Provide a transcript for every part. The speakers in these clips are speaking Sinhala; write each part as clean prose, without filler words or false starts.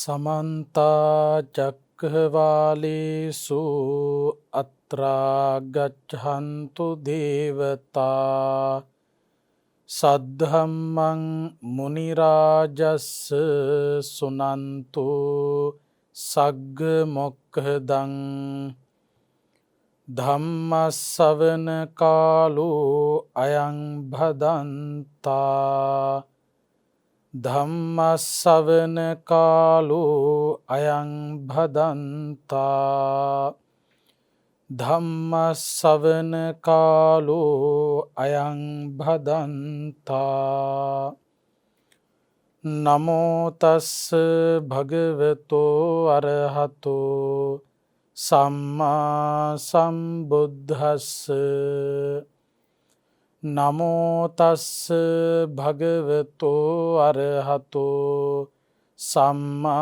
समन्ता चक्रवालेषु अत्रा गच्छन्तु देवता सद्धम्मं मुनिराजस्य सुनन्तु सग्गमोक्खदं धम्मश्रवण कालो अयं भदन्ता धम्मश्रवण कालो अयं भदन्ता धम्मश्रवण कालो अयं भदन्ता नमो तस्स भगवतो अरहतो सम्मा सम्बुद्धस्स नमो तस्स भगवतो अरहतो सम्मा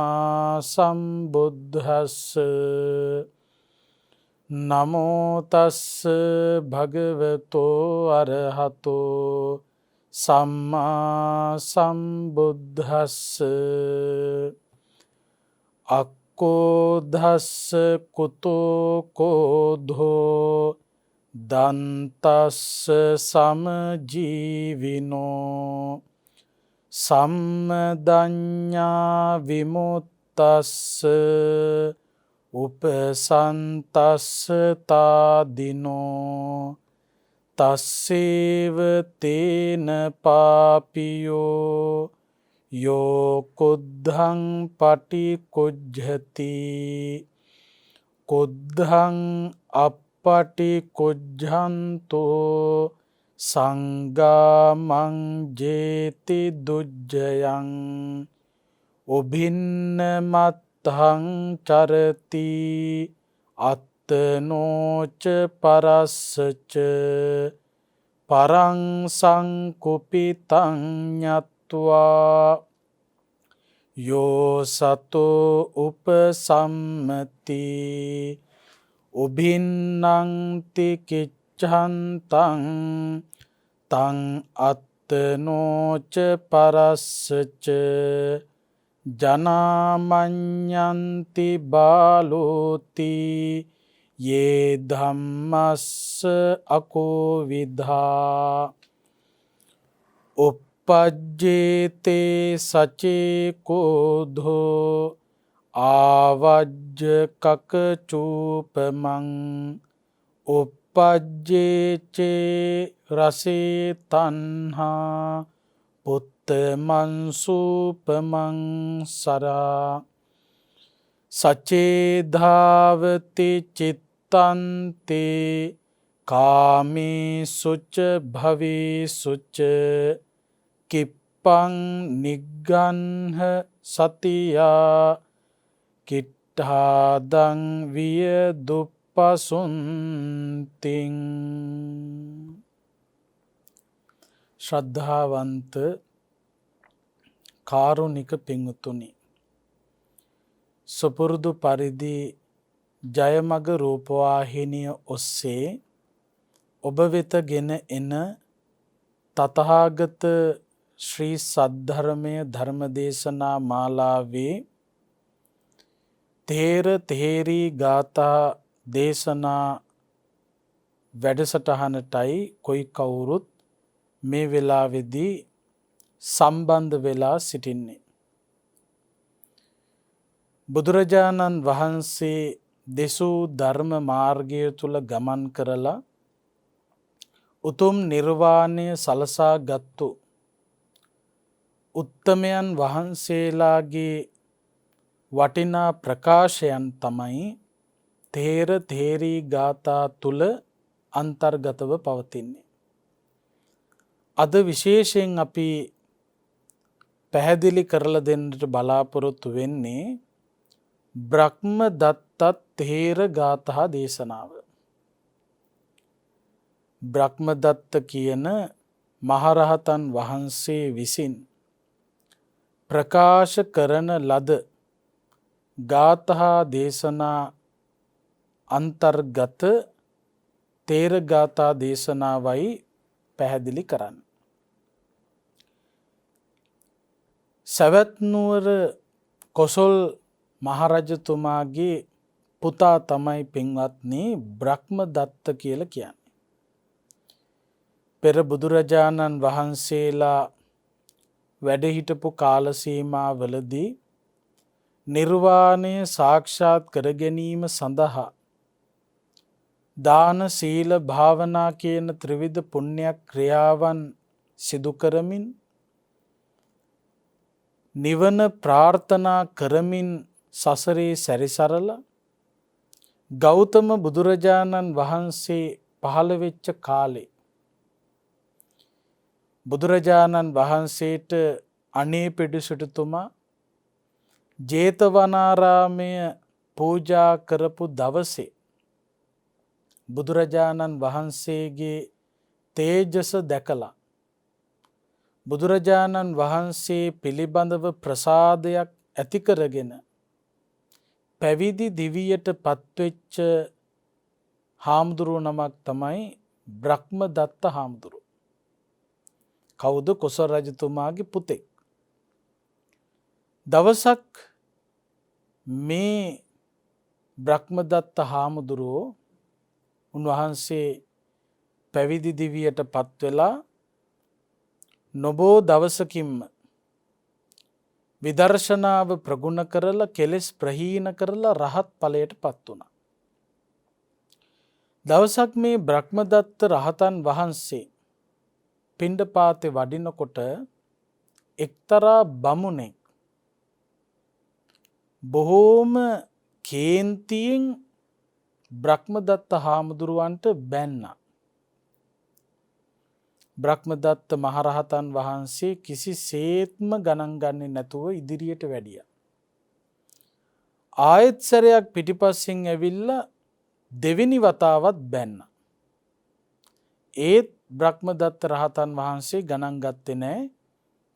सम्बुद्धस्स नमो तस्स भगवतो अरहतो सम्मा सम्बुद्धस्स अक्कोधस्स कुतो कोधो दन्तस्स समजीविनो सम्मदඤ්ඤා विमुक्तस्स उपसन्तस्स तादिनो तस्सेव तेन पापियो यो कुद्धं पटिकुज्झति कुद्धं අපටිකුජ්ජන්තෝ සංගාමං ජේති දුජ්ජයං උභින්නමත්තං චරති අත්තනෝච පරස්සච පරං සංකුපිතං ඤත්වා යෝ සතෝ උපසම්මති උභින්නන්ති කිච්ඡන්තං තං අත්තනෝච පරස්සච ජනාමඤ්ඤන්ති බාලෝති යේ ධම්මස්ස අකෝවිධා uppajjete සචේ කෝධෝ ආවජ්ජ කකචූපමං uppajjේචේ රසේ තණ්හා පුත්තමන්සූපමං සරා සචේ ධාවති චිත්තන්තේ කාමේසුච භවේසුච කිප්පං නිග්ගන්හ සතියා කිට්ඨාදං විය දුප්පසුන්තිං. ශ්‍රද්ධාවන්ත කාරුණික පින්වතුනි, සුපුරුදු පරිදි ජයමග රූපවාහිනිය ඔස්සේ ඔබ වෙත ගෙන එන තථාගත ශ්‍රී සද්ධර්මය ධර්මදේශනා මාලාවේ තේර තේරී ගාථා දේශනා වැඩසටහනටයි කොයි කවුරුත් මේ වෙලාවේදී සම්බන්ධ වෙලා සිටින්නේ. බුදුරජාණන් වහන්සේ දෙසූ ධර්ම මාර්ගය තුල ගමන් කරලා උතුම් නිර්වාණය සලසා ගත්තු උත්තමයන් වහන්සේලාගේ වටිනා ප්‍රකාශයන් තමයි තේර තේරී ගාථා තුල අන්තර්ගතව පවතින්නේ. අද විශේෂයෙන් අපි පැහැදිලි කරලා දෙන්නට බලාපොරොත්තු වෙන්නේ බ්‍රහ්මදත්ත තේර ගාථා දේශනාව. බ්‍රහ්මදත්ත කියන මහරහතන් වහන්සේ විසින් ප්‍රකාශ කරන ලද ගාථා දේශනා අන්තර්ගත තේර ගාථා දේශනාවයි පැහැදිලි කරන්න. සවැත් නුවර කොසොල් මහරජතුමාගේ පුතා තමයි පින්වත්නි බ්‍රහ්මදත්ත කියලා කියන්නේ. පෙර බුදුරජාණන් වහන්සේලා වැඩ හිටපු කාල සීමාවලදී නිර්වාණය සාක්ෂාත් කර ගැනීම සඳහා දාන සීල භාවනා කියන ත්‍රිවිධ පුණ්‍ය ක්‍රියාවන් සිදු කරමින් නිවන ප්‍රාර්ථනා කරමින් සසරේ සැරිසරලා ගෞතම බුදුරජාණන් වහන්සේ පහළ වෙච්ච කාලේ බුදුරජාණන් වහන්සේට අනේ පිඩුසිටුතුමා ජේතවනාරාමය පූජා කරපු දවසේ බුදුරජාණන් වහන්සේගේ තේජස දැකලා බුදුරජාණන් වහන්සේ පිළිබඳව ප්‍රසාදයක් ඇති කරගෙන පැවිදි දිවියට පත්වෙච්ච හාමුදුරුව නමක් තමයි බ්‍රහ්මදත්ත හාමුදුරුව. කවුද? කොසල් රජතුමාගේ පුතෙක්. දවසක් මේ බ්‍රහ්මදත්ත හාමුදුරුවෝ උන්වහන්සේ පැවිදි දිවියට පත් වෙලා නොබෝ දවසකින්ම විදර්ශනාව ප්‍රගුණ කරලා කෙලෙස් ප්‍රහීන කරලා රහත් ඵලයට පත් වුණා. දවසක් මේ බ්‍රහ්මදත්ත රහතන් වහන්සේ පිණ්ඩපාතේ වඩිනකොට එක්තරා බමුණෙක් බොහෝම කේන්තියෙන් බ්‍රහ්මදත්ත හාමුදුරුවන්ට බැන්නා. බ්‍රහ්මදත්ත මහරහතන් වහන්සේ කිසිසේත්ම ගණන් ගන්නේ නැතුව ඉදිරියට වැඩියා. ආයෙත් සැරයක් පිටිපස්සෙන් ඇවිල්ලා දෙවෙනි වතාවත් බැන්නා. ඒත් බ්‍රහ්මදත්ත රහතන් වහන්සේ ගණන් ගත්තේ නැහැ.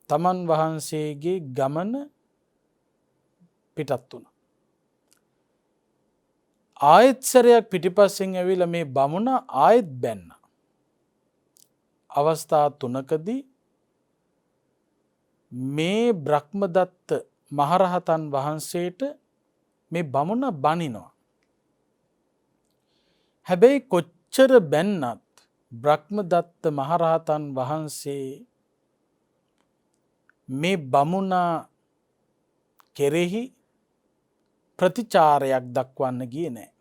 තමන් වහන්සේගේ ගමන පිටත් වුණා. ආයෙත් සැරයක් පිටිපස්සෙන් ඇවිල්ලා මේ බමුණ ආයෙත් බැන්නා. අවස්ථා තුනකදී මේ බ්‍රහ්මදත්ත මහරහතන් වහන්සේට මේ බමුණ බනිනවා. හැබැයි කොච්චර බැන්නත් බ්‍රහ්මදත්ත මහරහතන් වහන්සේ මේ බමුණා කෙරෙහි ප්‍රතිචාරයක් දක්වන්න ගියේ නැහැ.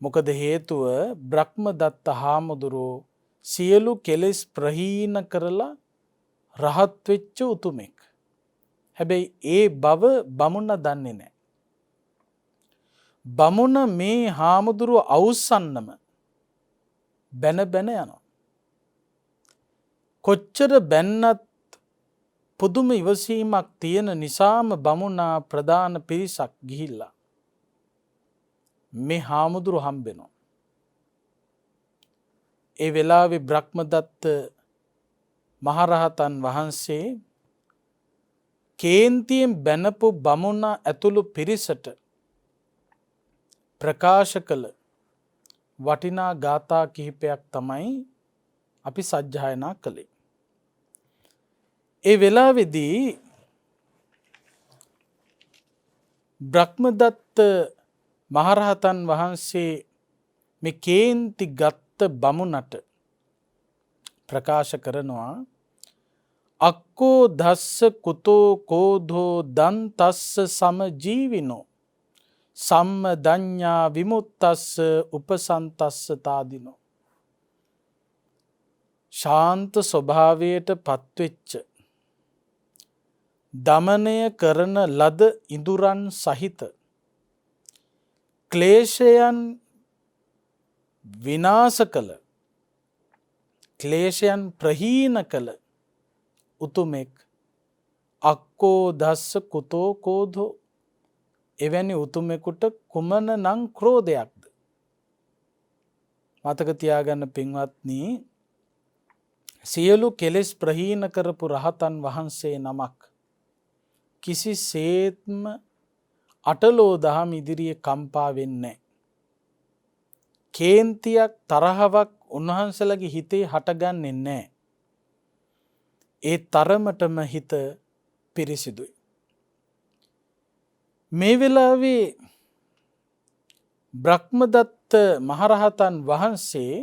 මොකද හේතුව බ්‍රහ්මදත්ත හාමුදුරුවෝ සියලු කෙලෙස් ප්‍රහීන කරලා රහත් වෙච්ච උතුමෙක්. හැබැයි ඒ බව බමුණ දන්නේ නැහැ. බමුණ මේ හාමුදුරුවෝ අවුස්සන්නම බැන බැන යනවා. කොච්චර බැන්නත් පුදුම ඉවසීමක් තියෙන නිසාම බමුණා ප්‍රධාන පිරිසක් ගිහිල්ලා මේ හාමුදුරුවෝ හම්බෙනවා. ඒ වෙලාවේ බ්‍රහ්මදත්ත මහරහතන් වහන්සේ කේන්තියෙන් බැනපු බමුණා ඇතුළු පිරිසට ප්‍රකාශ කළ වටිනා ගාථා කිහිපයක් තමයි අපි සජ්ජායනා කළේ. ඒ වෙලාවේදී බ්‍රහ්මදත්ත මහරහතන් වහන්සේ මේ කේන්ති ගත්ත බමුණට ප්‍රකාශ කරනවා අක්කෝ දස්ස කුතෝ කෝධෝ දන්තස්ස සමජීවිනෝ සම්මදඤ්ඤා විමුත්තස්ස උපසන්තස්ස තාදිනෝ. ශාන්ත ස්වභාවයට පත්වෙච්ච දමනය කරන ලද ඉඳුරන් සහිත ක්ලේශයන් විනාශ කළ ක්ලේශයන් ප්‍රහීන කළ උතුමෙක් අක්කෝ දස්ස කුතෝ කෝධෝ. එවැනි උතුමෙකුට කුමන නම් ක්‍රෝධයක්ද? මතක තියාගන්න පින්වත්නි, සියලු කෙලෙස් ප්‍රහීන කරපු රහතන් වහන්සේ නමක් කිසිසේත්ම අටලෝ දහම් ඉදිරියේ කම්පා වෙන්නේ නැහැ. කේන්තියක් තරහවක් උන්වහන්සේලාගේ හිතේ හටගන්නේ නැහැ. ඒ තරමටම හිත පිරිසිදුයි. මේ වෙලාවේ බ්‍රහ්මදත්ත මහරහතන් වහන්සේ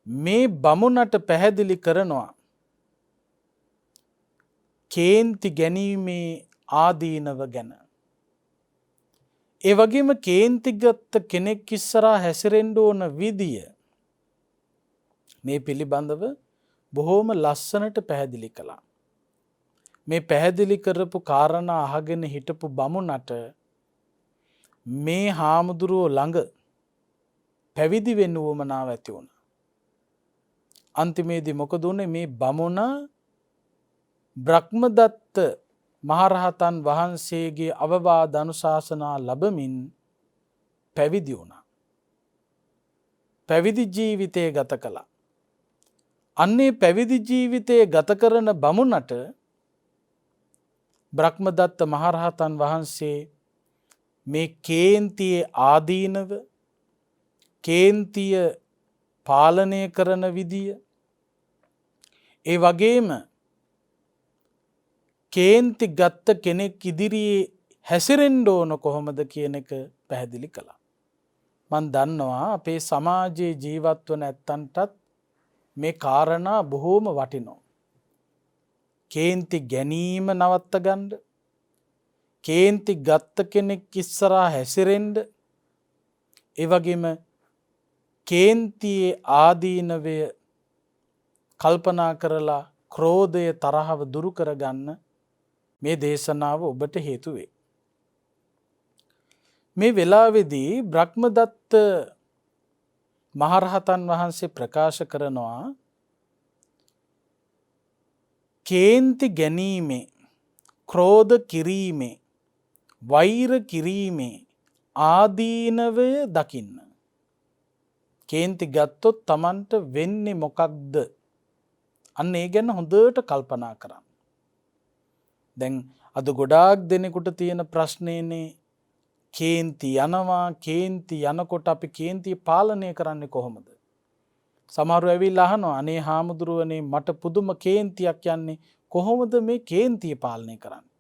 මේ බමුණට පැහැදිලි කරනවා කේන්ති ගැනීමේ ආදීනව ගැන. ඒ වගේම කේන්ති ගත්ත කෙනෙක් ඉස්සරහා හැසිරෙන්න ඕන විදිය මේ පිළිබඳව බොහෝම ලස්සනට පැහැදිලි කළා. මේ පැහැදිලි කරපු කාරණා අහගෙන හිටපු බමුණට මේ හාමුදුරුවෝ ළඟ පැවිදි වෙන්න උවමනාව ඇති වුණා. අන්තිමේදී මොකද වුනේ? මේ බමුණ බ්‍රහ්මදත්ත මහරහතන් වහන්සේගේ අවවාද අනුශාසනා ලැබමින් පැවිදි වුණා. පැවිදි ජීවිතය ගත කළා. අන්නේ පැවිදි ජීවිතය ගත කරන බමුණට බ්‍රහ්මදත්ත මහරහතන් වහන්සේ මේ කේන්තියේ ආදීනව, කේන්තිය පාලනය කරන විදිය, ඒ වගේම කේන්ති ගත්ත කෙනෙක් ඉදිරියේ හැසිරෙන්න ඕන කොහොමද කියන එක පැහැදිලි කළා. මම දන්නවා අපේ සමාජයේ ජීවත් වන ඇත්තන්ටත් මේ කාරණා බොහෝම වටිනවා. කේන්ති ගැනීම නවත්ත ගන්න, කේන්ති ගත්ත කෙනෙක් ඉස්සරහා හැසිරෙන්න, ඒ වගේම කේන්තියේ ආදීනවය කල්පනා කරලා ක්‍රෝධය තරහව දුරු කරගන්න මේ දේශනාව ඔබට හේතු වේ. මේ වෙලාවේදී බ්‍රහ්මදත්ත මහරහතන් වහන්සේ ප්‍රකාශ කරනවා කේන්ති ගැනීමේ, ක්‍රෝධ කිරීමේ, වෛර කිරීමේ ආදීනවය දකින්න. කේන්ති ගත්තොත් Tamanට වෙන්නේ මොකක්ද? අන්න ඒ ගැන හොඳට කල්පනා කරන්න. දැන් අද ගොඩාක් දෙනෙකුට තියෙන ප්‍රශ්නේනේ කේන්ති යනවා, කේන්ති යනකොට අපි කේන්තිය පාලනය කරන්නේ කොහොමද? සමහරව ඇවිල්ලා අහනවා අනේ හාමුදුරුවනේ මට පුදුම කේන්තියක් යන්නේ, කොහොමද මේ කේන්තිය පාලනය කරන්නේ?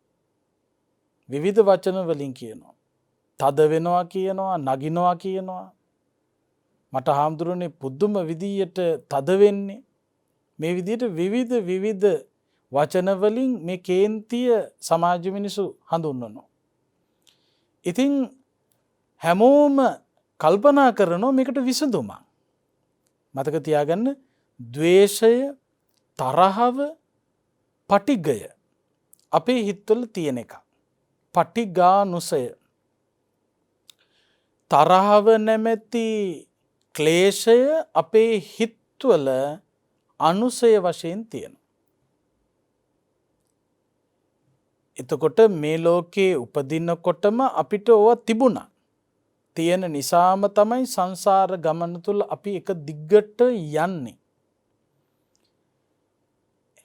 විවිධ වචන වලින් කියනවා. තද වෙනවා කියනවා, නගිනවා කියනවා. මට හාමුදුරුවනේ පුදුම විදියට තද වෙන්නේ. මේ විදියට විවිධ වචන වලින් මේ කේන්තිය සමාජ මිනිසු හඳුන්වනවා. ඉතින් හැමෝම කල්පනා කරනවා මේකට විසඳුමක්. මතක තියාගන්න, ද්වේෂය, තරහව, පටිගය අපේ හිතවල තියෙන එක. පටිඝානුසය, තරහව නැමැති ක්ලේශය අපේ හිතවල අනුසය වශයෙන් තියෙනවා. එතකොට මේ ලෝකේ උපදිනකොටම අපිට ඕවා තිබුණා. තියෙන නිසාම තමයි සංසාර ගමන තුල අපි එක දිගට යන්නේ.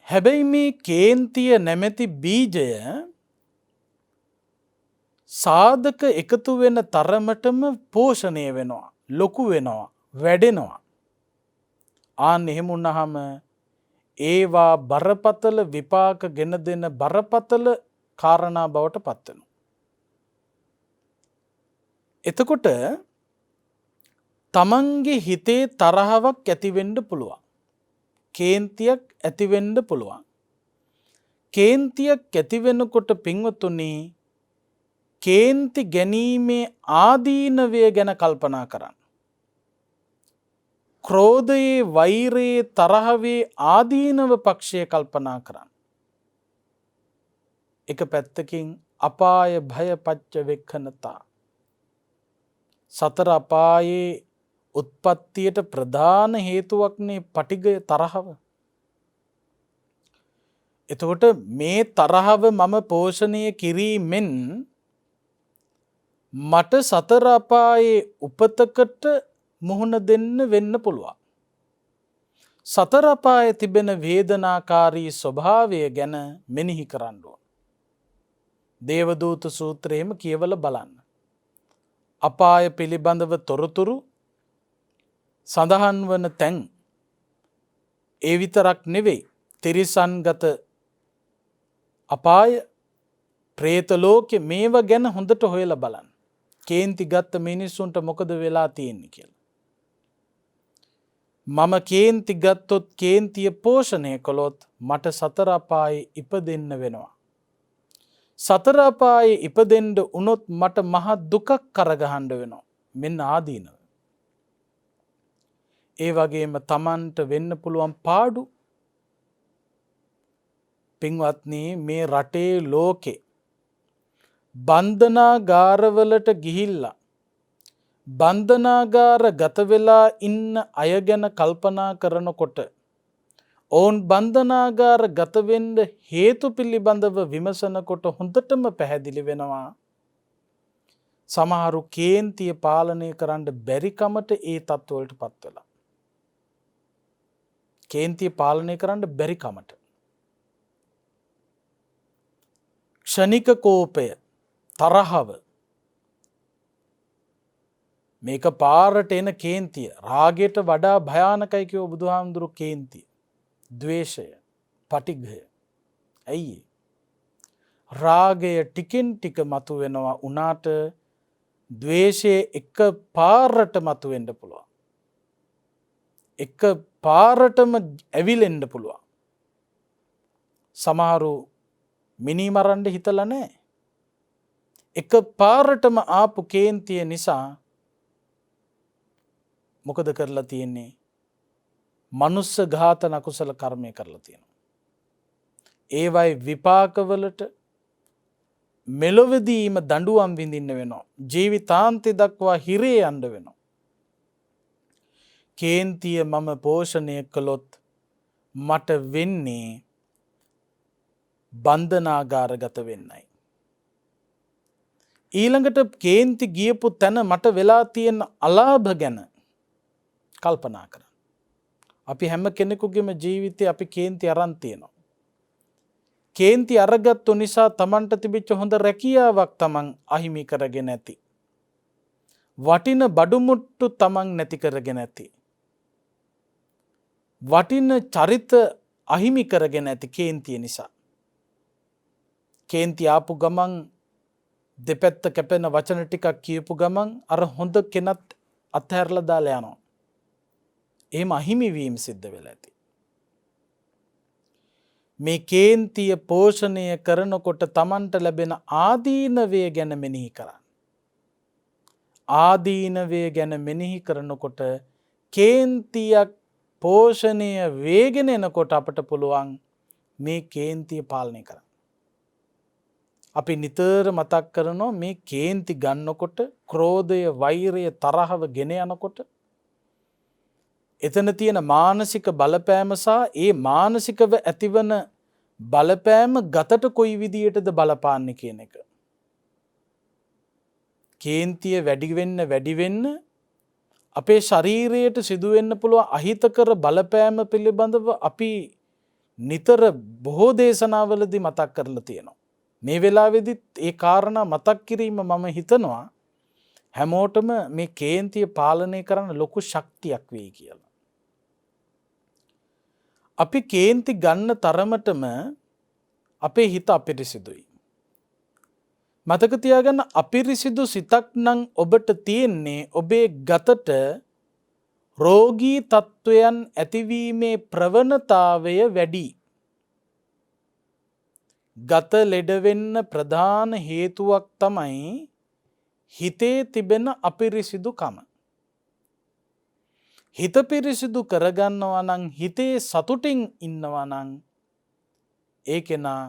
හැබැයි මේ කේන්තිය නැමැති බීජය සාධක එකතු වෙන තරමටම පෝෂණය වෙනවා, ලොකු වෙනවා, වැඩෙනවා. ආන් එහෙම වුණාම ඒවා බරපතල විපාක ගෙන දෙන බරපතල කාරණා බවට පත් වෙනවා. එතකොට තමන්ගේ හිතේ තරහවක් ඇති වෙන්න පුළුවන්. කේන්තියක් ඇති වෙන්න පුළුවන්. කේන්තියක් ඇති වෙනකොට පින්වතුනි, කේන්ති ගැනීමේ ආදීනවය ගැන කල්පනා කරන්න. ක්‍රෝධයේ, වෛරයේ, තරහවේ ආදීනව පක්ෂය කල්පනා කරන්න. එක පැත්තකින් අපාය භය පච්ච වෙක්ඛනතා, සතර අපායේ උත්පත්තියට ප්‍රධාන හේතුවක්නේ පටිඝය, තරහව. එතකොට මේ තරහව මම පෝෂණය කිරීමෙන් මට සතර අපායේ උපතකට මුහුණ දෙන්න වෙන්න පුළුවන්. සතර අපායේ තිබෙන වේදනාකාරී ස්වභාවය ගැන මෙනෙහි කරන්න ඕන. දේවදූත සූත්‍රයේම කියවලා බලන්න. අපාය පිළිබඳව තොරතුරු සඳහන් වන තැන් ඒ විතරක් නෙවෙයි, තිරිසන්ගත අපාය, ප්‍රේත ලෝකෙ මේව ගැන හොඳට හොයලා බලන්න. කේන්ති ගත්ත මිනිස්සුන්ට මොකද වෙලා තියෙන්නේ කියලා. මම කේන්ති ගත්තොත් කේන්තිය පෝෂණය කළොත් මට සතර අපායේ ඉපදෙන්න වෙනවා. සතර අපායේ ඉපදෙන්න උනොත් මට මහ දුකක් කරගහන්න වෙනවා. මෙන්න ආදීනව. ඒ වගේම Tamanට වෙන්න පුළුවන් පාඩු. පින්වත්නි, මේ රටේ ලෝකේ බන්ධනාගාරවලට ගිහිල්ලා බන්ධනාගාර ගත වෙලා ඉන්න අය ගැන කල්පනා කරනකොට ඔවුන් බන්ධනාගාර ගත වෙන්න හේතු පිළිබඳව විමසනකොට හොඳටම පැහැදිලි වෙනවා සමහරු කේන්තිය පාලනය කරන්න බැරි කමට ඒ තත්ත්වවලට පත් වෙලා. කේන්තිය පාලනය කරන්න බැරි කමට. ක්ෂණික කෝපය, තරහව, මේක පාරට එන කේන්තිය රාගයට වඩා භයානකයි කියව බුදුහාමුදුරු කේන්තිය. ද්වේෂය, පටිඝය. ඇයි? රාගය ටිකෙන් ටික මතුවෙනවා උනාට ද්වේෂය එක පාරට මතුවෙන්න පුළුවන්. එක පාරටම ඇවිලෙන්න පුළුවන්. සමහරු මිනි මරන්න හිතලා නැහැ. එක පාරටම ආපු කේන්තිය නිසා මොකද කරලා තියෙන්නේ? මනුස්ස ඝාතන අකුසල කර්මය කරලා තියෙනවා. ඒවයි විපාකවලට මෙලොවදීම දඬුවම් විඳින්න වෙනවා. ජීවිතාන්තය දක්වා හිරේ යන්න වෙනවා. කේන්තිය මම පෝෂණය කළොත් මට වෙන්නේ බන්ධනාගාරගත වෙන්නයි. ඊළඟට කේන්ති ගියපු තැන මට වෙලා තියෙන අලාභ ගැන කල්පනා කරන්න. අපි හැම කෙනෙකුගේම ජීවිතේ අපි කේන්ති අරන් තියෙනවා. කේන්ති අරගත්තු නිසා Tamanට තිබිච්ච හොඳ රැකියාවක් Taman අහිමි කරගෙන ඇති. වටින බඩු මුට්ටු Taman නැති කරගෙන ඇති. වටින චරිත අහිමි කරගෙන ඇති කේන්තිය නිසා. කේන්ති ආපු ගමන් දෙපැත්ත කැපෙන වචන ටිකක් කියපු ගමන් අර හොඳ කෙනත් අත්හැරලා දාලා යනවා. එහෙම අහිමි වීම සිද්ධ වෙලා ඇති. මේ කේන්තිය පෝෂණය කරනකොට Tamanට ලැබෙන ආදීනවය ගැන මෙනෙහි කරන්න. ආදීනවය ගැන මෙනෙහි කරනකොට කේන්තියක් පෝෂණය වේගෙන එනකොට අපට පුළුවන් මේ කේන්තිය පාලනය කරන්න. අපි නිතර මතක් කරනවා මේ කේන්ති ගන්නකොට ක්‍රෝධය, වෛරය, තරහව ගෙන යනකොට එතන තියෙන මානසික බලපෑම සහ ඒ මානසිකව ඇතිවන බලපෑම ගතට කොයි විදියටද බලපාන්නේ කියන එක. කේන්තිය වැඩි වෙන්න අපේ ශරීරයට සිදුවෙන්න පුළුවන් අහිතකර බලපෑම පිළිබඳව අපි නිතර බොහෝ දේශනාවලදී මතක් කරලා තියෙනවා. මේ වෙලාවේදීත් ඒ කාරණා මතක් කිරීම මම හිතනවා හැමෝටම මේ කේන්තිය පාලනය කරන්න ලොකු ශක්තියක් වෙයි කියලා. අපි කේන්ති ගන්න තරමටම අපේ හිත අපිරිසිදුයි. මතක තියාගන්න අපිරිසිදු සිතක් නම් ඔබට තියෙන්නේ ඔබේ ගතට රෝගී තත්වයන් ඇතිවීමේ ප්‍රවණතාවය වැඩි. ගත ලෙඩ වෙන්න ප්‍රධාන හේතුවක් තමයි හිතේ තිබෙන අපිරිසිදුකම. හිත පිරිසිදු කරගන්නවා නම් හිතේ සතුටින් ඉන්නවා නම් ඒ කෙනා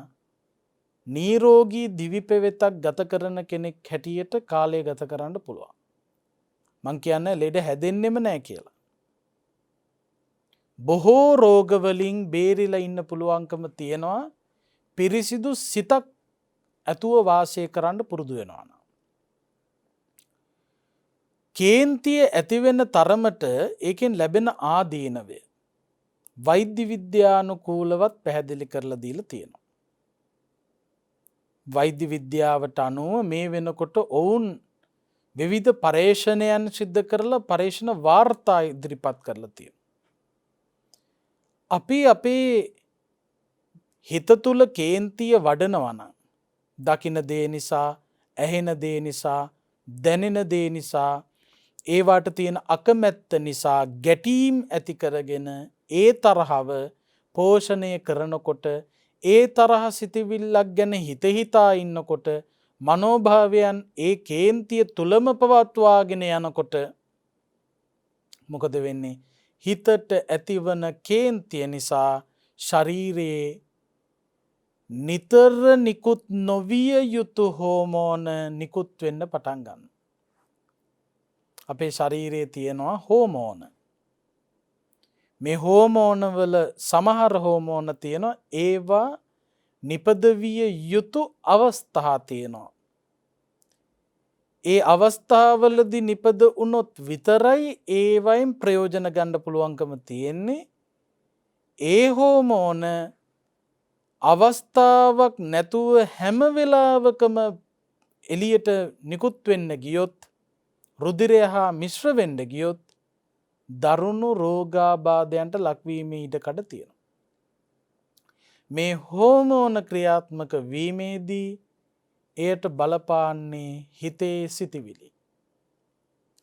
නිරෝගී දිවි පෙවෙතක් ගත කරන කෙනෙක් හැටියට කාලය ගත කරන්න පුළුවන්. මං කියන්නේ ලෙඩ හැදෙන්නෙම නැහැ කියලා. බොහෝ රෝගවලින් බේරිලා ඉන්න පුළුවන්කම තියෙනවා පිරිසිදු සිතක් ඇතුව වාසය කරන්න පුරුදු වෙනවා නම්. කේන්තිය ඇතිවෙන තරමට ඒකෙන් ලැබෙන ආදීනවය වෛද්‍ය විද්‍යානුකූලවත් පැහැදිලි කරලා දීලා තියෙනවා. වෛද්‍ය විද්‍යාවට අනුව මේ වෙනකොට ඔවුන් විවිධ පරීක්ෂණයන් සිද්ධ කරලා පරීක්ෂණ වාර්තා ඉදිරිපත් කරලා තියෙනවා. අපි අපේ හිත තුල කේන්තිය වඩනවා නම් දකින දේ නිසා, ඇහෙන දේ නිසා, දැනෙන දේ නිසා, ඒවට තියෙන අකමැත්ත නිසා ගැටීම් ඇති කරගෙන ඒ තරහව පෝෂණය කරනකොට, ඒ තරහ සිතිවිල්ලක් ගැන හිත හිතා ඉන්නකොට, මනෝභාවයන් ඒ කේන්තිය තුලම පවත්වාගෙන යනකොට මොකද වෙන්නේ? හිතට ඇතිවන කේන්තිය නිසා ශරීරයේ නිතර නිකුත් නොවිය යුතු හෝමෝන නිකුත් වෙන්න පටන් ගන්නවා. අපේ ශරීරයේ තියෙනවා හෝමෝන. මේ හෝමෝන වල සමහර හෝමෝන තියෙනවා, ඒවා නිපදවිය යුතු අවස්ථා තියෙනවා. ඒ අවස්ථාවලදී නිපද වුණොත් විතරයි ඒවයින් ප්‍රයෝජන ගන්න පුළුවන්කම තියෙන්නේ. ඒ හෝමෝන අවස්ථාවක් නැතුව හැම වෙලාවකම එළියට නිකුත් වෙන්න ගියොත්, රුධිරය හා මිශ්‍ර වෙන්න ගියොත් දරුණු රෝගාබාධයන්ට ලක්වීමේ ඉඩකඩ තියෙනවා. මේ හෝමෝන ක්‍රියාත්මක වීමේදී එයට බලපාන්නේ හිතේ සිතිවිලි.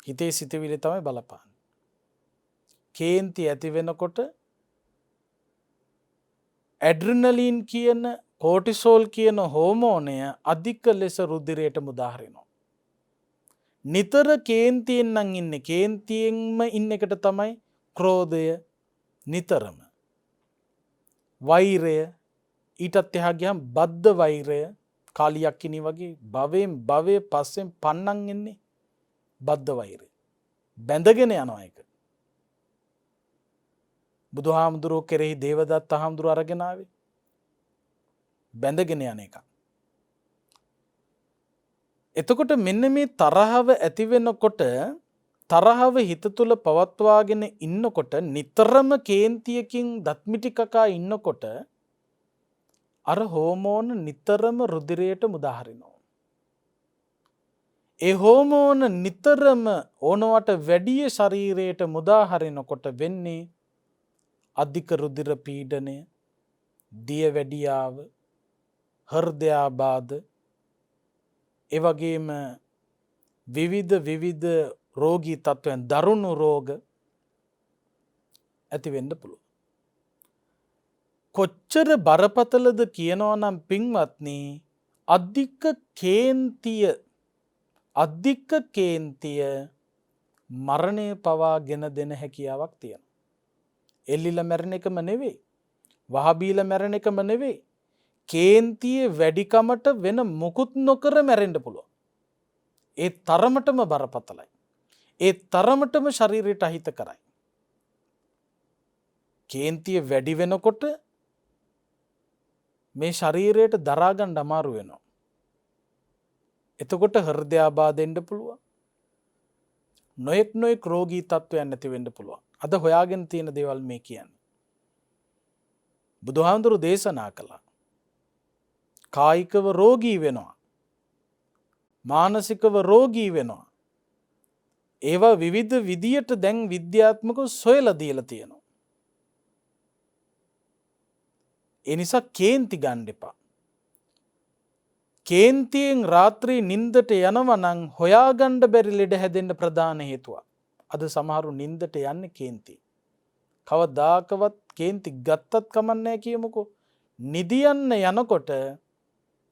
හිතේ සිතිවිලි තමයි බලපාන්නේ. කේන්ති ඇති වෙනකොට ඇඩ්‍රිනලින් කියන, කෝටිසෝල් කියන හෝමෝනය අධික ලෙස රුධිරයට මුදා හරිනවා. නිතර කේන්තියෙන් නම් ඉන්නේ, කේන්තියෙන්ම ඉන්න එකට තමයි ක්‍රෝධය, නිතරම වෛරය, ඊටත් එහා ගියම් බද්ධ වෛරය, කාලියක්කිනි වගේ භවයෙන් භවය පස්සෙන් පන්නන් එන්නේ බද්ධ වෛරය. බැඳගෙන යනවා එක. බුදුහාමුදුරුවෝ කෙරෙහි දේවදත්ත හාමුදුරුවෝ අරගෙන ආවේ බැඳගෙන යන එක. එතකොට මෙන්න මේ තරහව ඇති වෙනකොට, තරහව හිත තුල පවත්වාගෙන ඉන්නකොට, නිතරම කේන්තියකින් දත්මිටි කකා ඉන්නකොට අර හෝමෝන නිතරම රුධිරයට මුදා හරිනවා. ඒ හෝමෝන නිතරම ඕනවට වැඩිය ශරීරයට මුදා හරිනකොට වෙන්නේ අධික රුධිර පීඩනය, දියවැඩියාව, හෘදයාබාධ, ඒ වගේම විවිධ රෝගී තත්ත්වයන්, දරුණු රෝග ඇති වෙන්න පුළුවන්. කොච්චර බරපතලද කියනවා නම් පින්වත්නි, අධික කේන්තිය මරණය පවා ගෙන දෙන හැකියාවක් තියෙනවා. එල්ලිලා මැරෙන එකම නෙවෙයි, වහබීල මැරෙන එකම නෙවෙයි, කේන්තිය වැඩිකමට වෙන මොකුත් නොකර මැරෙන්න පුළුවන්. ඒ තරමටම බරපතලයි. ඒ තරමටම ශරීරයට අහිත කරයි. කේන්තිය වැඩි වෙනකොට මේ ශරීරයට දරා ගන්න අමාරු වෙනවා. එතකොට හෘදයාබාධ එන්න පුළුවන්. නොයෙක් රෝගී තත්ත්වයන් නැති වෙන්න පුළුවන්. අද හොයාගෙන තියෙන දේවල් මේ කියන්නේ. බුදුහාමුදුරු දේශනා කළා. කායිකව රෝගී වෙනවා, මානසිකව රෝගී වෙනවා. ඒවා විවිධ විදියට දැන් විද්‍යාත්මකව සොයලා දීලා තියෙනවා. ඒ නිසා කේන්ති ගන්න එපා. කේන්තියෙන් රාත්‍රී නින්දට යනවා නම් හොයාගන්න බැරි ලෙඩ හැදෙන්න ප්‍රධාන හේතුවක්. අද සමහරු නින්දට යන්නේ කේන්ති. කවදාකවත් කේන්ති ගත්තත් කමන්නේ කියමුකෝ. නිදියන්න යනකොට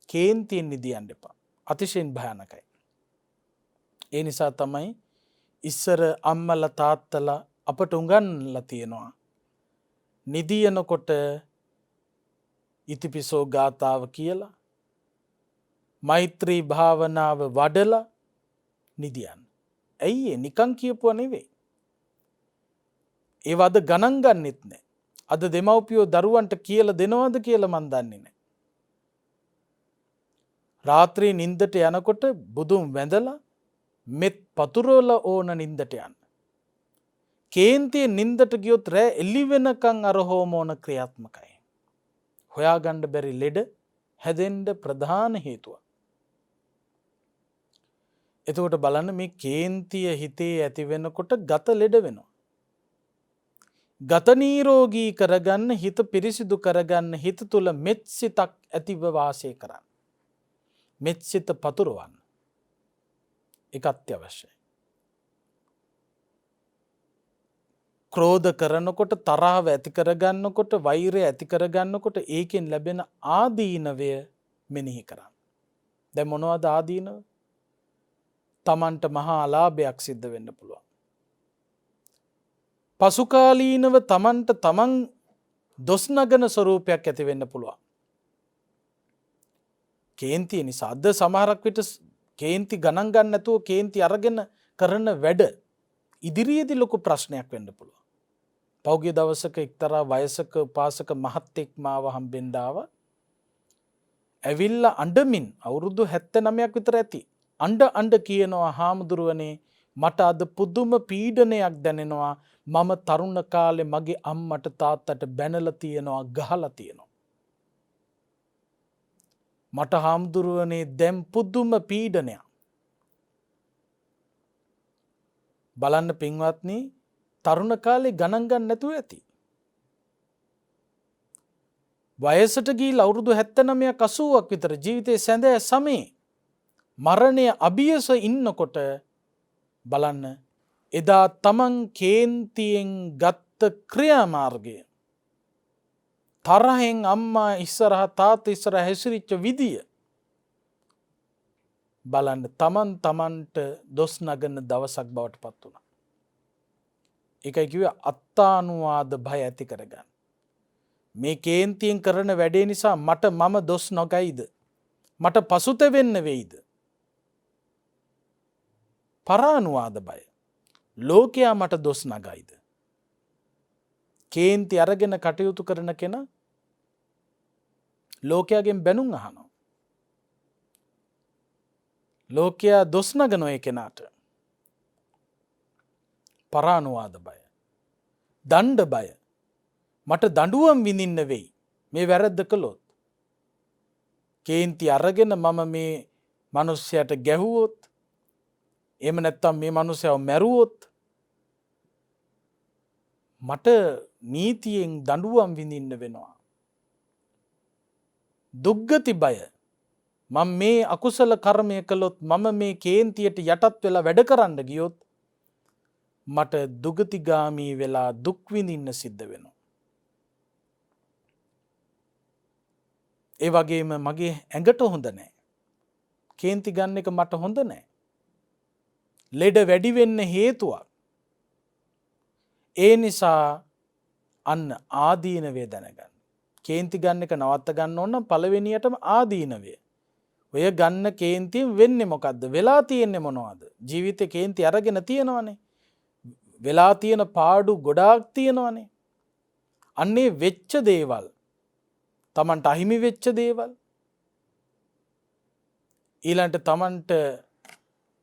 කේන්තියෙන් නිදියන්න එපා. අතිශයින් භයානකයි. ඒ නිසා තමයි ඉස්සර අම්මලා තාත්තලා අපට උගන්වලා තියෙනවා. නිදියනකොට ඉතිපිසෝ ගාථාව කියලා, මෛත්‍රී භාවනාව වඩලා නිදියන්න. ඇයි ඒ නිකන් කියපුවා නෙවෙයි. ඒව අද ගණන් ගන්නෙත් නැහැ. අද දෙමව්පියෝ දරුවන්ට කියලා දෙනවද කියලා මන් දන්නේ නැහැ. රාත්‍රී නින්දට යනකොට බුදුන් වැඳලා මෙත් පතුරවලා ඕන නින්දට යන්න. කේන්තිය නින්දට ගියොත් රෑ එළි වෙනකන් අර හෝමෝන ක්‍රියාත්මකයි. හොයාගන්න බැරි ලෙඩ හැදෙන්න ප්‍රධාන හේතුව. එතකොට බලන්න මේ කේන්තිය හිතේ ඇති වෙනකොට ගත ලෙඩ වෙනවා. ගත නිරෝගී කරගන්න, හිත පිරිසිදු කරගන්න, හිත තුල මෙත් සිතක් ඇතිව වාසය කරන්න. මෙත් සිත පතුරවන්න. ඒක අත්‍යවශ්‍යයි. ක්‍රෝධ කරනකොට තරහව ඇති කරගන්නකොට වෛරය ඇති කරගන්නකොට ඒකෙන් ලැබෙන ආදීනවය මෙනෙහි කරන්න. දැන් මොනවද ආදීනව? තමන්ට මහා අලාභයක් සිද්ධ වෙන්න පුළුවන්. පසුකාලීනව තමන්ට තමන් දොස් නගන ස්වරූපයක් ඇති වෙන්න පුළුවන්. කේන්තිය නිසා අද සමහරක් විට කේන්ති ගණන් ගන්න නැතුව කේන්ති අරගෙන කරන වැඩ ඉදිරියේදී ලොකු ප්‍රශ්නයක් වෙන්න පුළුවන්. පෞගිය දවසක එක්තරා වයසක උපාසක මහත්තෙක් මාව හම්බෙන්න ආවා. ඇවිල්ලා අඬමින් අවුරුදු 79ක් විතර ඇති. අඬ කියනවා හාමුදුරුවනේ මට අද පුදුම පීඩනයක් දැනෙනවා. මම තරුණ කාලේ මගේ අම්මට තාත්තට බැනලා තියෙනවා ගහලා තියෙනවා. මට හාමුදුරුවනේ දැන් පුදුම පීඩනයක්. බලන්න පින්වත්නි තරුණ කාලේ ගණන් ගන්න නැතුව ඇති. වයසට ගිහිල්ලා අවුරුදු 79ක් 80ක් විතර ජීවිතේ සැඳෑ සමේ මරණය අභියස ඉන්නකොට බලන්න එදා තමන් කේන්තියෙන් ගත්ත ක්‍රියාමාර්ගය තරහෙන් අම්මා ඉස්සරහ තාත්තා ඉස්සරහ හැසිරිච්ච විදිය බලන්න තමන්ට දොස් නගන දවසක් බවට පත් වුණා. ඒකයි කිව්වේ අත්තානුවාද භය ඇති කරගන්න. මේ කේන්තියෙන් කරන වැඩේ නිසා මම දොස් නොගයිද? මට පසුතැවෙන්න වෙයිද? පරානුවාද බය. ලෝකයා මට දොස් නගයිද? කේන්ති අරගෙන කටයුතු කරන කෙනා ලෝකයාගෙන් බැනුම් අහනවා. ලෝකයා දොස් නගන ඒ කෙනාට. පරානුවාද බය. දණ්ඩ බය. මට දඬුවම් විඳින්න වෙයි මේ වැරද්ද කළොත්. කේන්ති අරගෙන මම මේ මිනිස්සයාට ගැහුවොත් එහෙම නැත්නම් මේ මිනිස්සයව මැරුවොත් මට නීතියෙන් දඬුවම් විඳින්න වෙනවා. දුක්ගති බය. මම මේ අකුසල කර්මය කළොත් මම මේ කේන්තියට යටත් වෙලා වැඩ කරන්න ගියොත් මට දුගතිගාමී වෙලා දුක් විඳින්න සිද්ධ වෙනවා. ඒ වගේම මගේ ඇඟට හොඳ නැහැ. කේන්ති ගන්න එක මට හොඳ නැහැ. ලෙඩ වැඩි වෙන්න හේතුවක්. ඒ නිසා අන්න ආදීනවේ දැනගන්න. කේන්ති ගන්න එක නවත්ත ගන්න ඕන නම් පළවෙනියටම ආදීනවේ. ඔය ගන්න කේන්තියෙන් වෙන්නේ මොකද්ද? වෙලා තියෙන්නේ මොනවද? ජීවිතේ කේන්ති අරගෙන තියෙනවනේ. වෙලා තියෙන පාඩු ගොඩාක් තියෙනවනේ. අන්නේ වෙච්ච දේවල් තමන්ට අහිමි වෙච්ච දේවල් ඊළඟට තමන්ට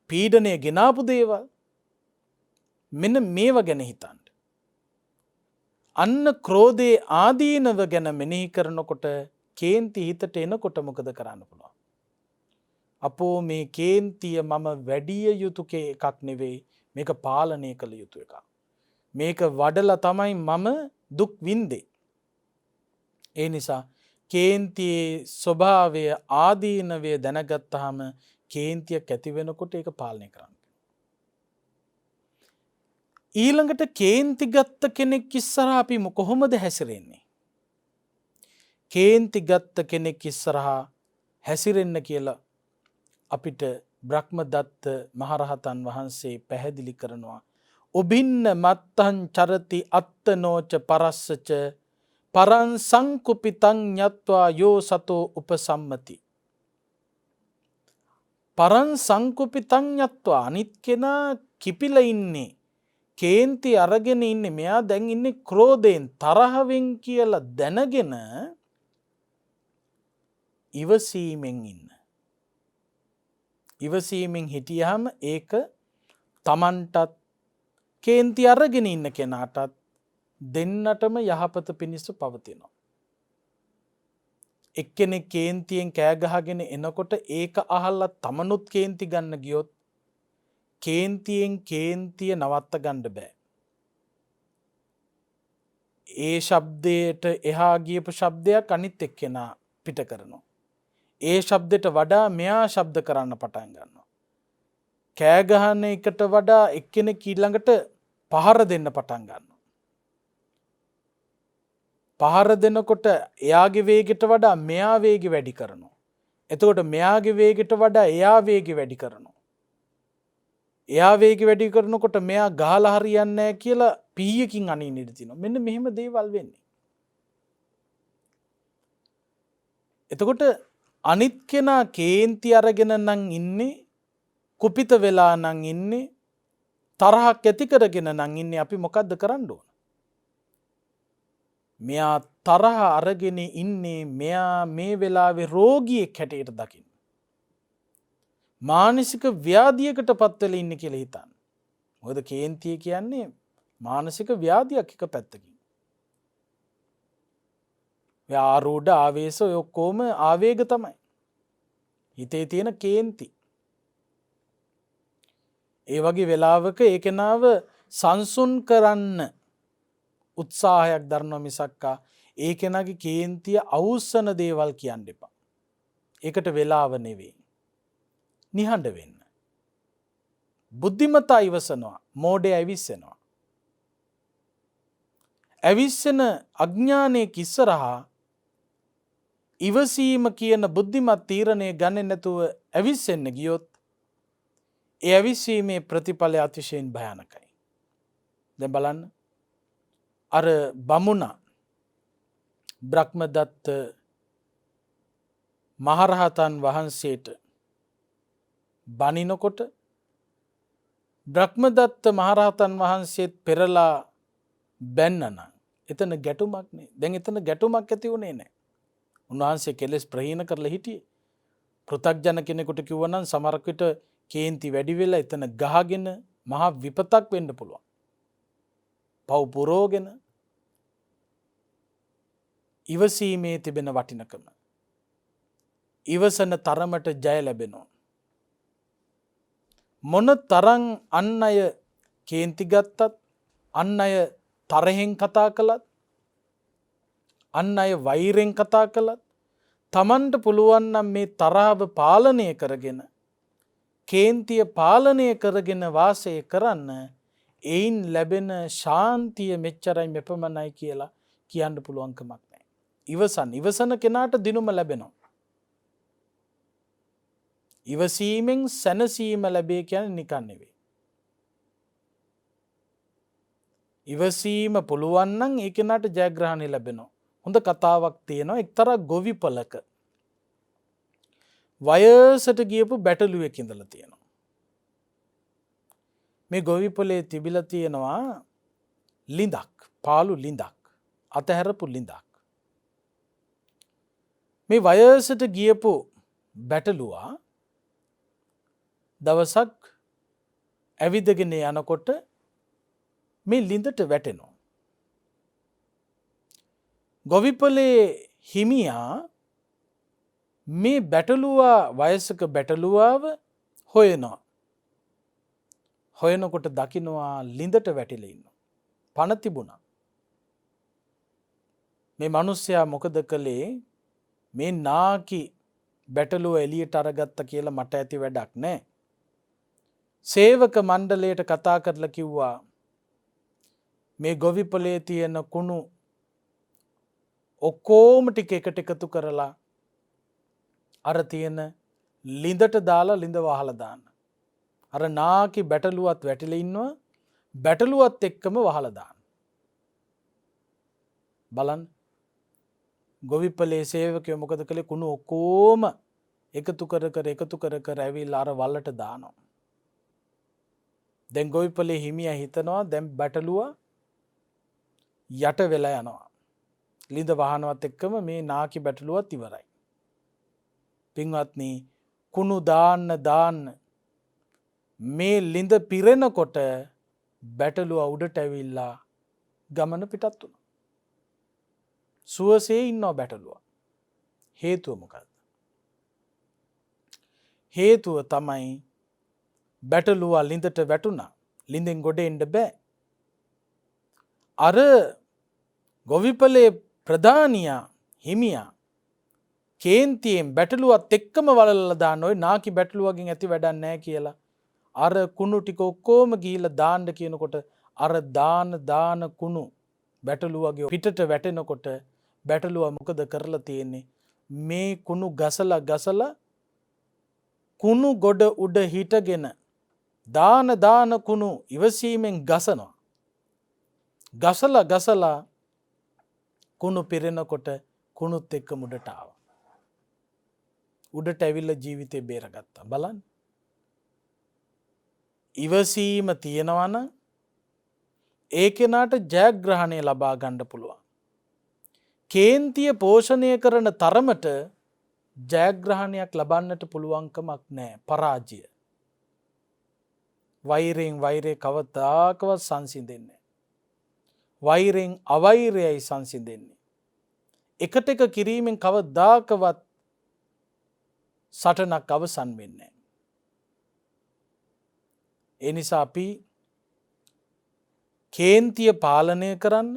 පීඩනය ගෙනාපු දේවල් මෙන්න මේව ගැන හිතන්න. අන්න ක්‍රෝධයේ ආදීනව ගැන මෙනෙහි කරනකොට කේන්ති හිතට එනකොට මොකද කරන්න පුළුවන්? අපෝ මේ කේන්තිය මම වැඩිය යුතු එකක් නෙවෙයි, මේක පාලනය කළ යුතු එකක්. මේක වඩලා තමයි මම දුක් විඳේ. ඒ නිසා කේන්තියේ ස්වභාවය ආදීනවය දැනගත්තාම කේන්තියක් ඇති වෙනකොට ඒක පාලනය කරන්න. ඊළඟට කේන්ති ගත්ත කෙනෙක් ඉස්සරහා අපි කොහොමද හැසිරෙන්නේ? කේන්ති ගත්ත කෙනෙක් ඉස්සරහා හැසිරෙන්න කියලා අපිට බ්‍රහ්මදත්ත මහරහතන් වහන්සේ පැහැදිලි කරනවා. ඔබින්න මත්තං චරති අත්තනෝච පරස්සච පරං සංකුපිතං ඤත්වා යෝ සතෝ උපසම්මති. පරං සංකුපිතං ඤත්වා අනිත් කෙනා කිපිලා ඉන්නේ, කේන්ති අරගෙන ඉන්නේ, මෙයා දැන් ඉන්නේ ක්‍රෝධයෙන් තරහවෙන් කියලා දැනගෙන ඉවසීමෙන් ඉන්න. ඉවසීමෙන් හිටියාම ඒක තමන්ටත් කේන්ති අරගෙන ඉන්න කෙනාටත් දෙන්නටම යහපත පිණිස පවතිනවා. එක්කෙනෙක් කේන්තියෙන් කෑ ගහගෙන එනකොට ඒක අහලා තමනුත් කේන්ති ගන්න ගියොත් කේන්තියෙන් කේන්තිය නවත්ත ගන්න බෑ. ඒ ශබ්දයට එහා ගියපු ශබ්දයක් අනිත් එක්කෙනා පිට කරනවා. ඒ ශබ්දයට වඩා මෙයා ශබ්ද කරන්න පටන් ගන්නවා. කෑ ගහන එකට වඩා එක්කෙනෙක් ඊළඟට පහර දෙන්න පටන් ගන්නවා. පහර දෙනකොට එයාගේ වේගයට වඩා මෙයා වේගය වැඩි කරනවා. එතකොට මෙයාගේ වේගයට වඩා එයා වේගය වැඩි කරනවා. එයා වේගය වැඩි කරනකොට මෙයා ගහලා හරියන්නේ නැහැ කියලා පීයකින් අනින්න ඉඩ තියෙනවා. මෙන්න මෙහෙම දේවල් වෙන්නේ. එතකොට අනිත් කෙනා කේන්ති අරගෙන නම් ඉන්නේ, කුපිත වෙලා නම් ඉන්නේ, තරහක් ඇති කරගෙන නම් ඉන්නේ. අපි මොකද්ද කරන්න ඕන? මෙයා තරහ අරගෙන ඉන්නේ මෙයා මේ වෙලාවේ රෝගියෙක් හැටියට දකින්න. මානසික ව්‍යාධියකට පත් වෙලා ඉන්නේ කියලා හිතන්න. මොකද කේන්තිය කියන්නේ මානසික ව්‍යාධියක් එක පැත්තකින්. ආරූඪ ආවේශ ඔය ඔක්කොම ආවේග තමයි. හිතේ තියෙන කේන්ති. ඒ වගේ වෙලාවක ඒ කෙනාව සංසුන් කරන්න උත්සාහයක් දරනවා මිසක්කා ඒ කෙනාගේ කේන්තිය අවුස්සන දේවල් කියන්න එපා. ඒකට වෙලාව නෙවෙයි. නිහඬ වෙන්න. බුද්ධිමතා ඉවසනවා, මෝඩය ඇවිස්සෙනවා. ඇවිස්සෙන අඥානයේ ඉස්සරහා ඉවසීම කියන බුද්ධිමත් තීරණය ගන්නේ නැතුව ඇවිස්සෙන්න ගියොත් ඒ ඇවිස්සීමේ ප්‍රතිඵලය අතිශයින් භයානකයි. දැන් බලන්න අර බමුණා බ්‍රහ්මදත්ත මහරහතන් වහන්සේට බනිනකොට බ්‍රහ්මදත්ත මහරහතන් වහන්සේත් පෙරලා බැන්නනම් එතන ගැටුමක් නේ. දැන් එතන ගැටුමක් ඇති වුණේ නැහැ. උන්වහන්සේ කෙලෙස් ප්‍රහීන කරලා හිටියේ. පෘථග්ජන කෙනෙකුට කිව්වනම් සමහරක් විට කේන්ති වැඩි වෙලා එතන ගහගෙන මහා විපතක් වෙන්න පුළුවන්. පව් පුරෝගෙන ඉවසීමේ තිබෙන වටිනකම. ඉවසන තරමට ජය ලැබෙනවා. මොන තරම් අන් අය කේන්ති ගත්තත්, අන් අය තරහෙන් කතා කළත්, අන් අය වෛරෙන් කතා කළත්, තමන්ට පුළුවන් නම් මේ තරහව පාලනය කරගෙන, කේන්තිය පාලනය කරගෙන වාසය කරන්න, එයින් ලැබෙන ශාන්තිය මෙච්චරයි මෙපමණයි කියලා කියන්න පුළුවන්කමක් නැහැ. ඉවසන කෙනාට දිනුම ලැබෙනවා. ඉවසීමෙන් සැනසීම ලැබේ කියන්නේ නිකන් නෙවෙයි. ඉවසීම පුළුවන් නම් ඒ කෙනාට ජයග්‍රහණය ලැබෙනවා. හොඳ කතාවක් තියෙනවා එක්තරා ගොවිපලක. වයසට ගියපු බැටළුවෙක් ඉඳලා තියෙනවා. මේ ගොවිපලේ තිබිලා තියෙනවා ලිඳක්, පාළු ලිඳක්, අතහැරපු ලිඳක්. මේ වයසට ගියපු බැටළුවා දවසක් ඇවිදගෙන යනකොට මේ ලිඳට වැටෙනවා. ගොවිපලේ හිමියා මේ බැටළුවා වයසක බැටළුවාව හොයනවා. හොයනකොට දකින්නවා ලිඳට වැටිලා ඉන්නවා. පණ තිබුණා. මේ මිනිස්සයා මොකද කළේ? මේ නාකි බැටළුව එළියට අරගත්ත කියලා මට ඇති වැඩක් නැහැ. සේවක මණ්ඩලයට කතා කරලා කිව්වා මේ ගොවිපලේ තියෙන කුණු ඔක්කොම ටික එකට එකතු කරලා අර තියෙන ලිඳට දාලා ලිඳ වහලා දාන්න. අර නාකි බැටළුවත් වැටිලා ඉන්නවා. බැටළුවත් එක්කම වහලා දාන්න. බලන්න ගොවිපලේ සේවකයෝ මොකද කළේ? කුණු ඔක්කොම එකතු කර ඇවිල්ලා අර වලට දානවා. දැන් ගොවිපලේ හිමියා හිතනවා දැන් බැටළුවා යට වෙලා යනවා. ලිඳ වහනවත් එක්කම මේ නාකි බැටළුවත් ඉවරයි. පින්වත්නි, කුණු දාන්න මේ ලිඳ පිරෙනකොට බැටළුවා උඩට ඇවිල්ලා ගමන පිටත් වුණා. සුවසේ ඉන්නවා බැටළුවා. හේතුව මොකක්ද? හේතුව තමයි බැටළුවා ලිඳට වැටුණා. ලිඳෙන් ගොඩ එන්න බෑ. අර ගොවිපලේ ප්‍රධානියා හිමියා කේන්තියෙන් බැටළුවත් එක්කම වලල්ලා දාන්න ඔය නාකි බැටළුවකින් ඇති වැඩක් නැහැ කියලා. අර කුණු ටික ඔක්කොම ගිහිල්ලා දාන්න කියනකොට අර දාන කුණු බැටළුවගේ පිටට වැටෙනකොට බැටළුවා මොකද කරලා තියෙන්නේ? මේ කුණු ගසලා කුණු ගොඩ උඩ හිටගෙන දාන කුණු ඉවසීමෙන් ගසනවා. ගසලා කුණු පිරෙනකොට කුණුත් එක්ක මුඩට ආවා. උඩට ඇවිල්ලා ජීවිතේ බේරගත්තා. බලන්න. ඉවසීම තියෙනවා නම් ඒ කෙනාට ජයග්‍රහණය ලබා ගන්න පුළුවන්. කේන්තිය පෝෂණය කරන තරමට ජයග්‍රහණයක් ලබන්නට පුළුවන්කමක් නැහැ. පරාජය. වෛරයෙන් වෛරය කවදාකවත් සංසිඳෙන්නේ නැහැ. වෛරයෙන් අවෛරයයි සංසිඳෙන්නේ. එකට එක කිරීමෙන් කවදාකවත් සටනක් අවසන් වෙන්නේ නැහැ. ඒ නිසා අපි කේන්තිය පාලනය කරන්න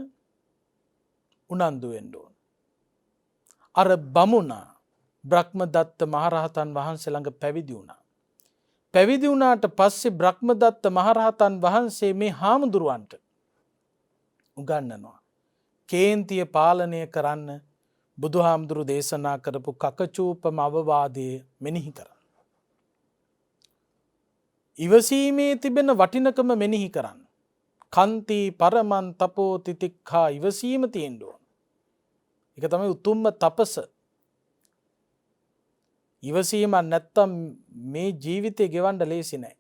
උනන්දු වෙන්න ඕන. අර බමුණා බ්‍රහ්මදත්ත මහරහතන් වහන්සේ ළඟ පැවිදි වුණා. පැවිදි වුණාට පස්සේ බ්‍රහ්මදත්ත මහරහතන් වහන්සේ මේ හාමුදුරුවන්ට උගන්වනවා. කේන්තිය පාලනය කරන්න බුදුහාමුදුරු දේශනා කරපු කකචූපම අවවාදයේ මෙනෙහි කරන්න. ඉවසීමේ තිබෙන වටිනකම මෙනෙහි කරන්න. කන්ති පරමන් තපෝ තිතික්ඛා ඉවසීම තියෙන්න ඕන. ඒක තමයි උතුම්ම තපස. ඉවසීම නැත්තම් මේ ජීවිතේ ගෙවන්න ලේසි නෑ.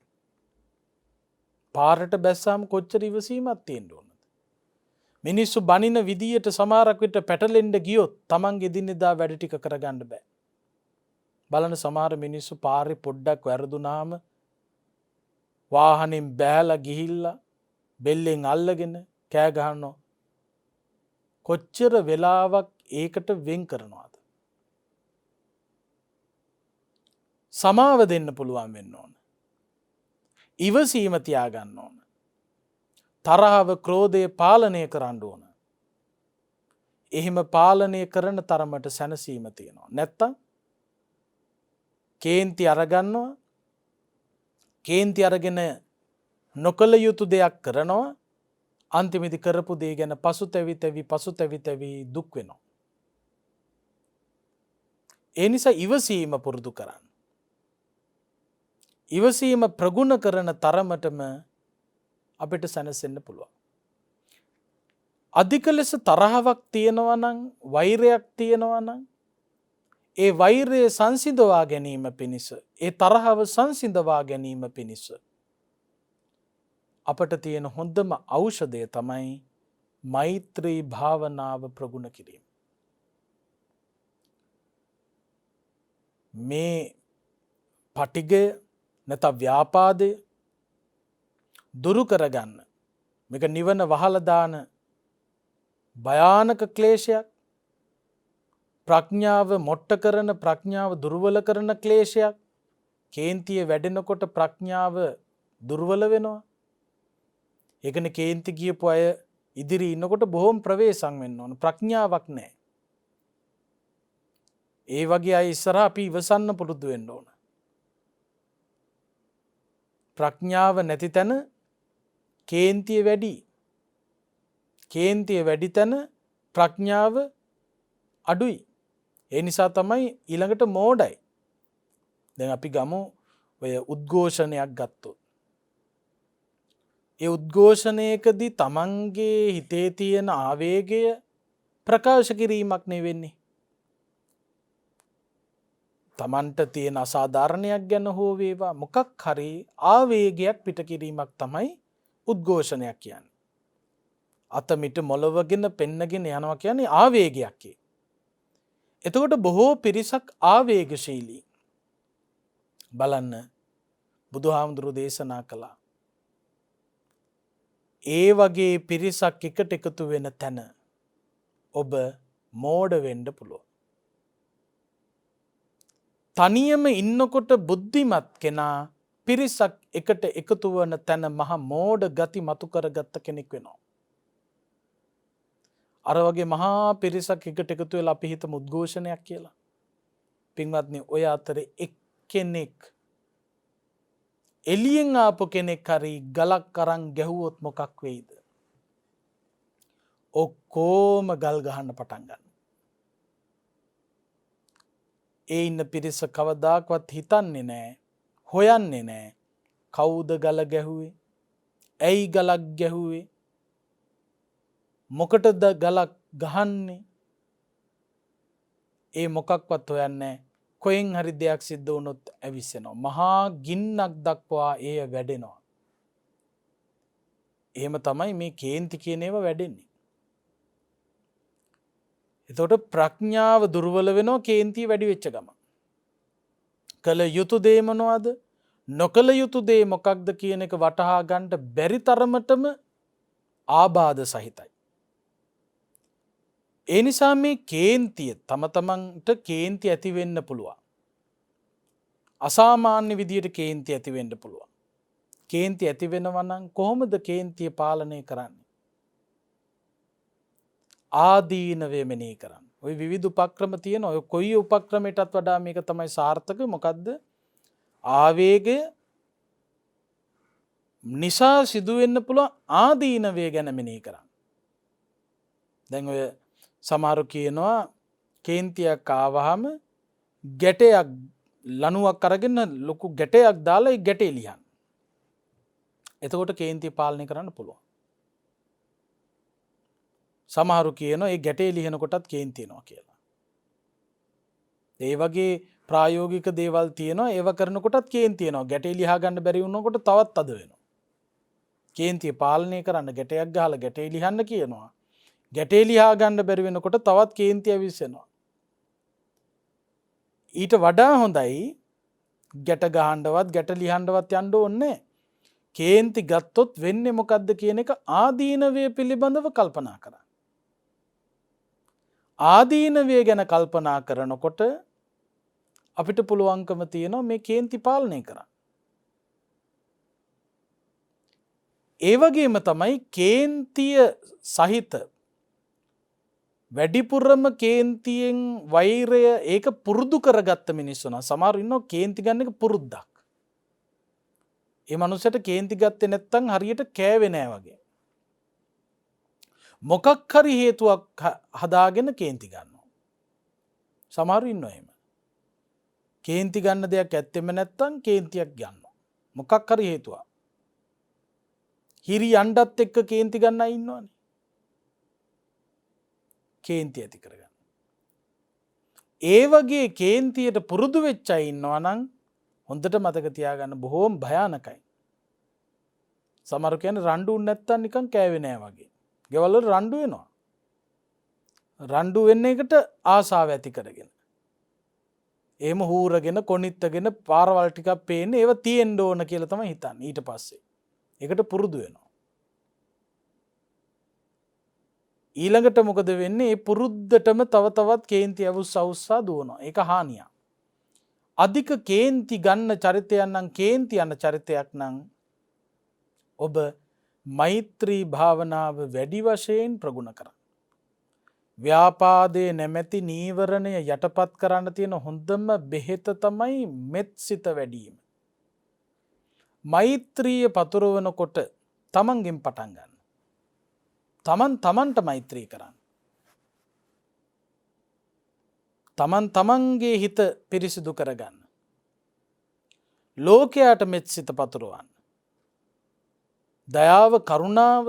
පාරට බැස්සාම කොච්චර ඉවසීමක් තියෙන්න ඕනද? මිනිස්සු බනින විදියට සමහරක් විට පැටලෙන්න ගියොත් Tamange එදිනෙදා වැඩ ටික කරගන්න බෑ. බලන්න සමහර මිනිස්සු පාරේ පොඩ්ඩක් වැරදුනාම වාහනෙන් බෑලා ගිහිල්ලා බෙල්ලෙන් අල්ලගෙන කෑ ගහනවා. කොච්චර වෙලාවක් ඒකට වෙන් කරනවද? සමාව දෙන්න පුළුවන් වෙන්න ඕන. ඉවසීම තියාගන්න ඕන. තරහව ක්‍රෝධය පාලනය කරන්න ඕන. එහෙම පාලනය කරන තරමට සැනසීම තියෙනවා. නැත්තම් කේන්ති අරගන්නවා. කේන්ති අරගෙන නොකළ යුතු දෙයක් කරනවා. අන්තිමේදී කරපු දේ ගැන පසුතැවි දුක් වෙනවා. ඒ නිසා ඉවසීම පුරුදු කරන්න. ඉවසීම ප්‍රගුණ කරන තරමටම අපිට සැනසෙන්න පුළුවන්. අධික ලෙස තරහවක් තියෙනවා නම්, වෛරයක් තියෙනවා නම්, ඒ වෛරය සංසිඳවා ගැනීම පිණිස, ඒ තරහව සංසිඳවා ගැනීම පිණිස අපට තියෙන හොඳම ඖෂධය තමයි මෛත්‍රී භාවනාව ප්‍රගුණ කිරීම. මේ පටිගය නැත්නම් ව්‍යාපාදය දුරු කරගන්න. මේක නිවන වහලා දාන භයානක ක්ලේශයක්. ප්‍රඥාව මොට්ට කරන, ප්‍රඥාව දුර්වල කරන ක්ලේශයක්. කේන්තිය වැඩෙනකොට ප්‍රඥාව දුර්වල වෙනවා. ඒකනේ කේන්ති ගියපු අය ඉදිරි ඉන්නකොට බොහොම ප්‍රවේශම් වෙන්න ඕන. ප්‍රඥාවක් නැහැ. ඒ වගේ අය ඉස්සරහා අපි ඉවසන්න පුරුදු වෙන්න ඕන. ප්‍රඥාව නැති තැන කේන්තිය වැඩි. කේන්තිය වැඩි තැන ප්‍රඥාව අඩුයි. ඒ නිසා තමයි ඊළඟට මෝඩයි. දැන් අපි ගමු ඔය උද්ඝෝෂණයක් ගත්තොත්. ඒ උද්ඝෝෂණයකදී තමන්ගේ හිතේ තියෙන ආවේගය ප්‍රකාශ කිරීමක් නෙවෙන්නේ. තමන්ට තියෙන අසාධාරණයක් ගැන හෝ වේවා මොකක් හරි ආවේගයක් පිට කිරීමක් තමයි උද්ඝෝෂණයක් කියන්නේ. අතමිට මොලවගෙන පෙන්නගෙන යනවා කියන්නේ ආවේගයක්. එතකොට බොහෝ පිරිසක් ආවේගශීලී. බලන්න බුදුහාමුදුරුවෝ දේශනා කළා. ඒ වගේ පිරිසක් එකට එකතු වෙන තැන ඔබ මෝඩ වෙන්න පුළුවන්. තනියම ඉන්නකොට බුද්ධිමත් කෙනා පිරිසක් එකට එකතු වන තැන මහ මෝඩ ගති මතු කරගත්ත කෙනෙක් වෙනවා. අර වගේ මහා පිරිසක් එකට එකතු වෙලා අපි හිතමු උද්ඝෝෂණයක් කියලා. පින්වත්නි ඔය අතරේ එක්කෙනෙක් එළියෙන් ආපු කෙනෙක් හරි ගලක් අරන් ගැහුවොත් මොකක් වෙයිද? ඔක්කොම ගල් ගහන්න පටන් ගන්නවා. ඒ ඉන්න පිරිස කවදාකවත් හිතන්නේ නැහැ, හොයන්නේ නැහැ කවුද ගල ගැහුවේ? ඇයි ගලක් ගැහුවේ? මොකටද ගලක් ගහන්නේ? ඒ මොකක්වත් හොයන්නේ කොහෙන් හරි දෙයක් සිද්ධ වුණොත් ඇවිස්සෙනවා. මහා ගින්නක් දක්වා එය වැඩෙනවා. එහෙම තමයි මේ කේන්ති කියන ඒවා වැඩෙන්නේ. එතකොට ප්‍රඥාව දුර්වල වෙනවා කේන්තිය වැඩි වෙච්ච ගමන්. කළ යුතු දේ මොනවද? නොකළ යුතු දේ මොකක්ද කියන එක වටහා ගන්න බැරි තරමටම ආබාධ සහිතයි. ඒ නිසා මේ කේන්තිය තම තමන්ට කේන්ති ඇති වෙන්න පුළුවන්. අසාමාන්‍ය විදියට කේන්ති ඇති වෙන්න පුළුවන්. කේන්ති ඇති වෙනවා නම් කොහොමද කේන්තිය පාලනය කරන්නේ? ආදීනවේ මෙනෙහි කරන්න. ඔය විවිධ උපක්‍රම තියෙන ඔය කොයි උපක්‍රමයටත් වඩා මේක තමයි සාර්ථක. මොකද්ද? ආවේගය නිසා සිදුවෙන්න පුළුවන් ආදීනවේ ගැන මෙනෙහි කරන්න. දැන් ඔය සමහරු කියනවා කේන්තියක් ආවහම ගැටයක් ලණුවක් අරගෙන ලොකු ගැටයක් දාලා ඒ ගැටේ ලියන්න. එතකොට කේන්තිය පාලනය කරන්න පුළුවන්. සමහරු කියනවා ඒ ගැටේ ලියන කොටත් කේන්ති එනවා කියලා. ඒ වගේ ප්‍රායෝගික දේවල් තියෙනවා. ඒව කරනකොටත් කේන්ති එනවා. ගැටේ ලියා ගන්න බැරි වුණොත් තවත් අද වෙනවා. කේන්තිය පාලනය කරන්න ගැටයක් ගහලා ගැටේ ලියන්න කියනවා. ගැටේ ලියා ගන්න බැරි වෙනකොට තවත් කේන්තිය විශ්සෙනවා. ඊට වඩා හොඳයි ගැට ගහන්නවත් ගැට ලියන්නවත් යන්න ඕනේ. කේන්ති ගත්තොත් වෙන්නේ මොකද්ද කියන එක ආදීනවය පිළිබඳව කල්පනා කරන්න. ආදීනවය ගැන කල්පනා කරනකොට අපිට පුළුවන්කම තියෙනවා මේ කේන්ති පාලනය කරන්න. ඒ වගේම තමයි කේන්තිය සහිත වැඩිපුරම කේන්තියෙන් වෛරය ඒක පුරුදු කරගත්ත මිනිස්සු නම් සමහර ඉන්නවා කේන්ති ගන්න එක පුරුද්දක්. ඒ මනුස්සයට කේන්ති ගත්තේ නැත්තම් හරියට කෑවේ නෑ වගේ. මොකක් හරි හේතුවක් හදාගෙන කේන්ති ගන්නවා. සමහරු ඉන්නවා එහෙම. කේන්ති ගන්න දෙයක් ඇත්තෙම නැත්තම් කේන්තියක් ගන්නවා. මොකක් හරි හේතුවක්. හිරි යණ්ඩත් එක්ක කේන්ති ගන්න අය ඉන්නවනේ. කේන්ති ඇති කරගන්න. ඒ වගේ කේන්තියට පුරුදු වෙච්ච අය ඉන්නවා නම් හොඳට මතක තියාගන්න බොහෝම භයානකයි. සමහර කියන්නේ රණ්ඩු නැත්තම් නිකන් කෑවේ නෑ වගේ. ගෙවල් වල රණ්ඩු වෙනවා. රණ්ඩු වෙන්න එකට ආසාව ඇති කරගෙන. එහෙම හූරගෙන කොනිත්තගෙන පාරවල් ටිකක් පේන්නේ ඒව තියෙන්න ඕන කියලා තමයි හිතන්නේ. ඊට පස්සේ ඒකට පුරුදු වෙනවා. ඊළඟට මොකද වෙන්නේ? ඒ පුරුද්දටම තව තවත් කේන්ති අවුස්සා දුවනවා. ඒක හානියක්. අධික කේන්ති ගන්න චරිතයක් නම් කේන්ති යන චරිතයක් නම් ඔබ මෛත්‍රී භාවනාව වැඩි වශයෙන් ප්‍රගුණ කරන්න. ව්‍යාපාදයේ නැමැති නීවරණය යටපත් කරන්න තියෙන හොඳම බෙහෙත තමයි මෙත් සිත වැඩිම. මෛත්‍රිය පතුරවනකොට තමන්ගෙන් පටන් ගන්න. තමන්ට මෛත්‍රී කරන්න. තමන්ගේ හිත පිරිසිදු කරගන්න. ලෝකයාට මෙත් සිත පතුරවන්න. දයාව කරුණාව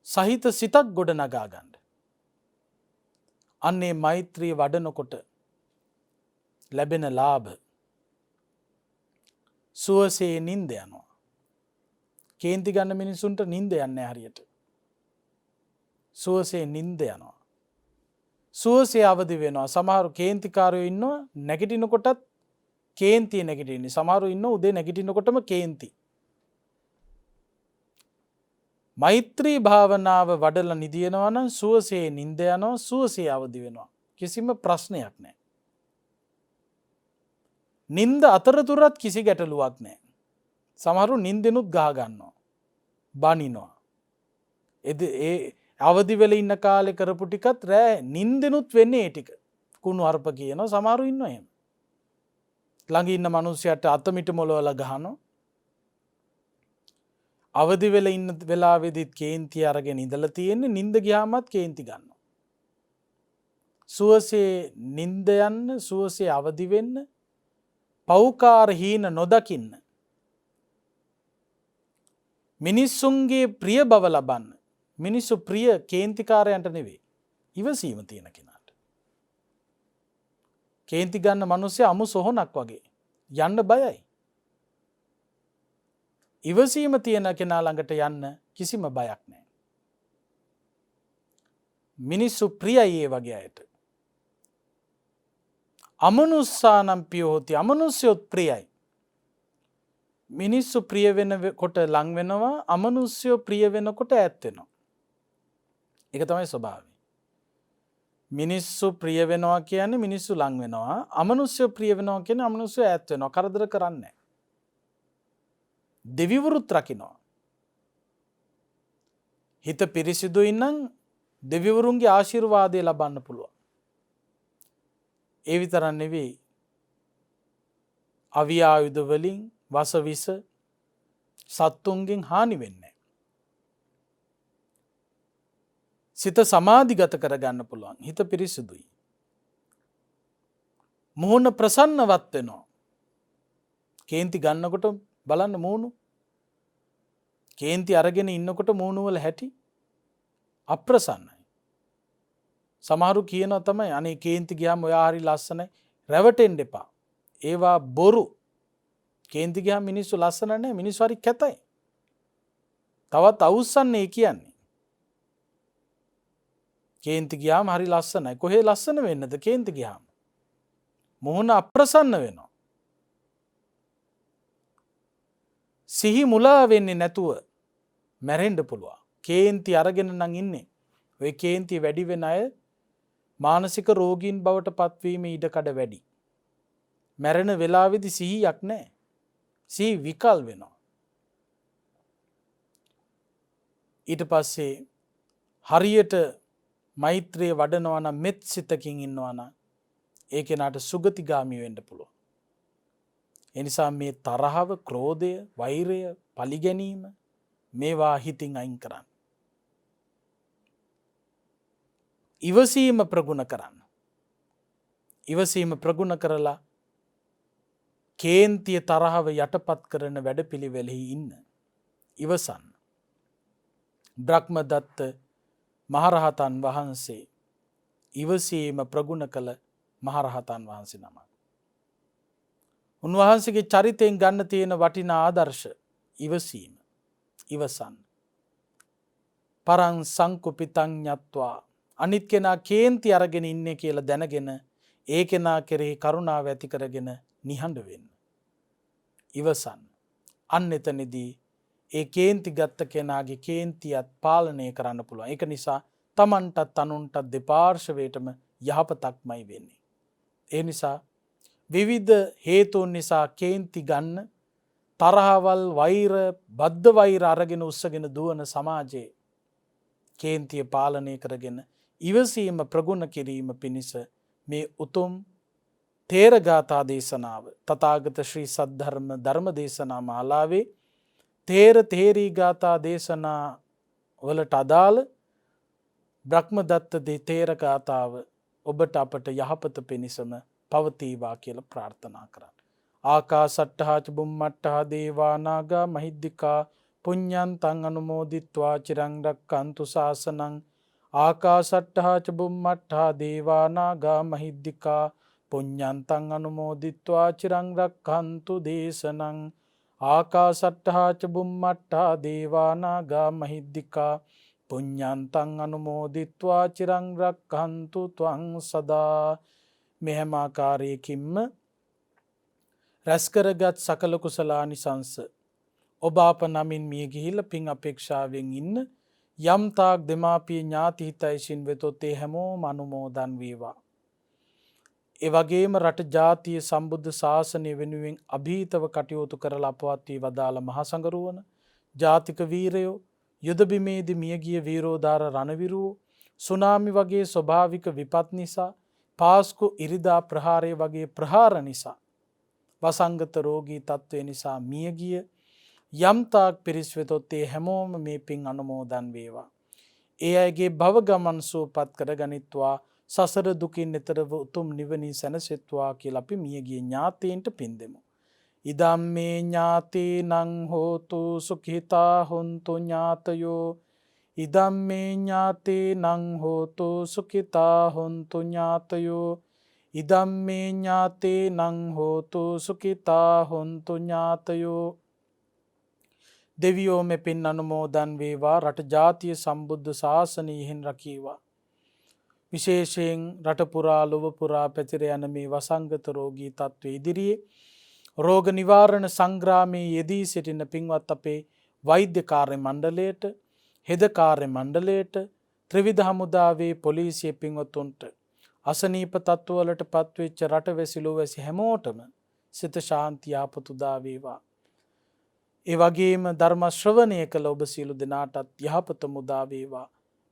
සහිත සිතක් ගොඩ නගා ගන්න. අන්නේ මෛත්‍රී වඩනකොට ලැබෙන ලාභ සුවසේ නින්ද යනවා. කේන්ති ගන්න මිනිසුන්ට නින්ද යන්නේ හරියට. සුවසේ නින්ද යනවා. සුවසේ අවදි වෙනවා. සමහරු කේන්තිකාරයෝ ඉන්නවා නැගිටිනකොටත් කේන්තිය නැගිටින්නේ. සමහරු ඉන්නවා උදේ නැගිටිනකොටම කේන්ති. මෛත්‍රී භාවනාව වඩලා නිදිනවා නම් සුවසේ නින්ද යනවා, සුවසේ අවදි වෙනවා. කිසිම ප්‍රශ්නයක් නැහැ. නින්ද අතරතුරත් කිසි ගැටලුවක් නැහැ. සමහරු නින්දෙනුත් ගහ ගන්නවා. බනිනවා. ඒ අවදි වෙලා ඉන්න කාලේ කරපු ටිකත් රෑ නින්දෙනුත් වෙන්නේ ඒ ටික. කුණු අරප කියනවා සමහරු ඉන්නවා එහෙම. ළඟ ඉන්න මිනිහයාට අතමිට මොලවල ගහනවා. අවදි වෙලා ඉන්න වෙලාවෙදිත් කේන්ති අරගෙන ඉඳලා තියෙන්නේ, නිින්ද ගියාමත් කේන්ති ගන්නවා. සුවසේ නිින්ද යන්න, සුවසේ අවදි වෙන්න, පෞකාර හීන නොදකින්න, මිනිස්සුන්ගේ ප්‍රිය බව ලබන්න. මිනිස්සු ප්‍රිය කේන්තිකාරයන්ට නෙවෙයි, ඉවසීම තියෙන කෙනාට. කේන්ති ගන්න මිනිස්සයා අමු සොහනක් වගේ යන්න බයයි. ඉවසීම තියෙන කෙනා ළඟට යන්න කිසිම බයක් නැහැ. මිනිස්සු ප්‍රියයි ඒ වගේ අයට. අමනුස්සානම් පියෝති, අමනුෂ්‍යොත් ප්‍රියයි. මිනිස්සු ප්‍රිය වෙනකොට ලං වෙනවා, අමනුෂ්‍යෝ ප්‍රිය වෙනකොට ඈත් වෙනවා. ඒක තමයි ස්වභාවය. මිනිස්සු ප්‍රිය වෙනවා කියන්නේ මිනිස්සු ලං වෙනවා, අමනුෂ්‍යෝ ප්‍රිය වෙනවා කියන්නේ අමනුෂ්‍යෝ ඈත් වෙනවා. කරදර කරන්නේ නැහැ. දෙවිවරුත් රකින්නවා. හිත පිරිසිදුයි නම් දෙවිවරුන්ගේ ආශිර්වාදය ලබන්න පුළුවන්. ඒ විතරක් නෙවෙයි, අවි ආයුධ වලින් වසවිස සත්තුන්ගෙන් හානි වෙන්නේ. සිත සමාධිගත කරගන්න පුළුවන්. හිත පිරිසිදුයි. මුහුණ ප්‍රසන්නවත් වෙනවා. කේන්ති ගන්නකොට බලන්න මූණු. කේන්ති අරගෙන ඉන්නකොට මූණු වල හැටි අප්‍රසන්නයි. සමහරු කියනවා තමයි, අනේ කේන්ති ගියාම ඔයා හරි ලස්සනයි, රැවටෙන්න එපා. ඒවා බොරු. කේන්ති ගියාම මිනිස්සු ලස්සන නැහැ, මිනිස්සු හරි කැතයි. තවත් අවුස්සන්නේ කියන්නේ. කේන්ති ගියාම හරි ලස්සනයි. කොහේ ලස්සන වෙන්නද කේන්ති ගියාම? මූණ අප්‍රසන්න වෙනවා. සිහි මුලා වෙන්නේ නැතුව මැරෙන්න පුළුවන්. කේන්ති අරගෙන නම් ඉන්නේ. ඔය කේන්ති වැඩි වෙන අය මානසික රෝගීන් බවට පත්වීම ඉඩකඩ වැඩි. මැරෙන වෙලාවේදී සිහියක් නැහැ. සිහි විකල් වෙනවා. ඊට පස්සේ හරියට මෛත්‍රිය වඩනවා නම්, මෙත් සිතකින් ඉන්නවා නම්, ඒ කෙනාට සුගතිගාමි වෙන්න පුළුවන්. එනිසා මේ තරහව, ක්‍රෝධය, වෛරය, පලිගැනීම මේවා හිතින් අයින් කරන්න. ඉවසීම ප්‍රගුණ කරන්න. ඉවසීම ප්‍රගුණ කරලා කේන්තිය, තරහව යටපත් කරන වැඩපිළිවෙලෙහි ඉන්න. ඉවසන්න. බ්‍රහ්මදත්ත මහරහතන් වහන්සේ ඉවසීම ප්‍රගුණ කළ මහරහතන් වහන්සේ නමක්. උන්වහන්සේගේ චරිතයෙන් ගන්න තියෙන වටිනා ආදර්ශ ඉවසීම. ඉවසන්න. පරං සංකුපිතං ඤත්වා, අනිත් කෙනා කේන්ති අරගෙන ඉන්නේ කියලා දැනගෙන ඒ කෙනා කෙරෙහි කරුණාව ඇති කරගෙන නිහඬ වෙන්න. ඉවසන්න. අන්න එතනදී ඒ කේන්ති ගත්ත කෙනාගේ කේන්තියත් පාලනය කරන්න පුළුවන්. ඒක නිසා තමන්ටත් අනුන්ටත් දෙපාර්ශවයටම යහපතක්මයි වෙන්නේ. ඒ නිසා විවිධ හේතුන් නිසා කේන්ති ගන්න, තරහවල්, වෛර, බද්ධ වෛර අරගෙන උස්සගෙන දුවන සමාජයේ කේන්තිය පාලනය කරගෙන ඉවසීම ප්‍රගුණ කිරීම පිණිස මේ උතුම් තේරගාථා දේශනාව, තථාගත ශ්‍රී සද්ධර්ම ධර්ම දේශනා මාලාවේ තේර තේරී ගාථා දේශනා වලට අදාළ බ්‍රහ්මදත්ත තේර ගාථාව ඔබට අපට යහපත පිණිසම පවතිවා කියලා ප්‍රාර්ථනා කරන්න. ආකාසට්ඨා ච බුම්මට්ඨා දේවා නාග මහිද්దికා පුඤ්ඤන්තං අනුමෝදිත්වා චිරං රක්ඛන්තු ශාසනං. ආකාසට්ඨා ච බුම්මට්ඨා දේවා නාග මහිද්దికා පුඤ්ඤන්තං අනුමෝදිත්වා චිරං රක්ඛන්තු දේශනං. ආකාසට්ඨා ච බුම්මට්ඨා දේවා නාග මහිද්దికා පුඤ්ඤන්තං අනුමෝදිත්වා චිරං රක්ඛන්තු ත්වං සදා. මෙහෙම ආකාරයකින්ම රැස් කරගත් සකල කුසලානිසංස ඔබ අප නමින් මිය ගිහිල්ලා පින් අපේක්ෂාවෙන් ඉන්න යම් තාක් දෙමාපිය ඥාති හිතයිසින් වෙතොත් ඒ හැමෝම අනුමෝදන් වේවා. ඒ වගේම රට ජාතිය සම්බුද්ධ ශාසනය වෙනුවෙන් අභීතව කටයුතු කරලා අපවත් වී වදාළ මහා සංඝරුවන, ජාතික වීරයෝ, යුද බිමේදී මියගිය වීරෝදාර රණවිරුවෝ, සුනාමි වගේ ස්වභාවික විපත් නිසා, පාස්කු ඉරිදා ප්‍රහාරය වගේ ප්‍රහාර නිසා වසංගත රෝගී තත්ත්වය නිසා මියගිය යම්තාක් පිරිස් වෙතොත් ඒ හැමෝම මේ පින් අනුමෝදන් වේවා. ඒ අයගේ භව ගමන් සුවපත් කර ගනිත්වා, සසර දුකින් එතරව උතුම් නිවනින් සැනසෙත්වා කියලා අපි මියගිය ඥාතීන්ට පින් දෙමු. ඉදම්මේ ඥාතීනං හෝතු සුඛිතා හොන්තු ඥාතයෝ. ඉදම්මේ ඥාතීනං හෝතු සුඛිතා හොන්තු ඥාතයෝ. ඉදම්මේ ඥාතීනං හෝතු සුඛිතා හොන්තු ඥාතයෝ. දෙවියෝ මේ පින් අනුමෝදන් වේවා. රට ජාතිය සම්බුද්ධ ශාසනයෙහින් රකීවා. විශේෂයෙන් රට පුරා ලොව පුරා පැතිර යන මේ වසංගත රෝගී තත්ත්වය ඉදිරියේ රෝග නිවාරණ සංග්‍රාමයේ යෙදී සිටින පින්වත් අපේ වෛද්‍ය කාර්ය මණ්ඩලයට, හෙද කාර්ය මණ්ඩලයට, ත්‍රිවිධ හමුදාවේ පොලිසිය පින්වතුන්ට, අසනීප තත්ත්වවලට පත්වෙච්ච රටවැසි ලොවැසි හැමෝටම සිත ශාන්තිය ආපතු දා වේවා. ඒ වගේම ධර්ම ශ්‍රවණය කළ ඔබ සියලු දෙනාටත් යහපත මුදා වේවා.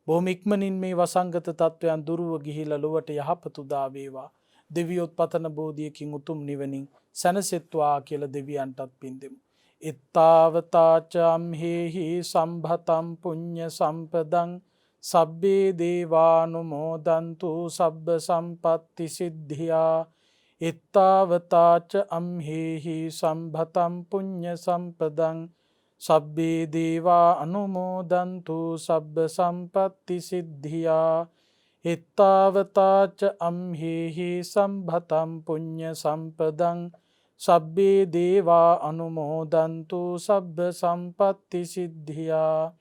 බොහොම ඉක්මනින් මේ වසංගත තත්ත්වයන් දුරව ගිහිලා ලොවට යහපත උදා වේවා. දෙවියොත් පතන බෝධියකින් උතුම් නිවනින් සැනසෙත්වා කියලා දෙවියන්ටත් පින් දෙමු. ittavataචම් හේහි සම්භතම් පුඤ්ඤ සම්පදං සබ්බේ දේවානුමෝදන්තු සබ්බ සම්පත්ති සිද්ධියා. ittavataච අම්හෙහි සම්භතම් පුඤ්ඤ සම්පදං සබ්බේ දේවා අනුමෝදන්තු සබ්බ සම්පත්ති සිද්ධියා. ittavataච අම්හෙහි සම්භතම් පුඤ්ඤ සම්පදං සබ්බේ දේවා අනුමෝදන්තු සබ්බ සම්පත්ති සිද්ධියා.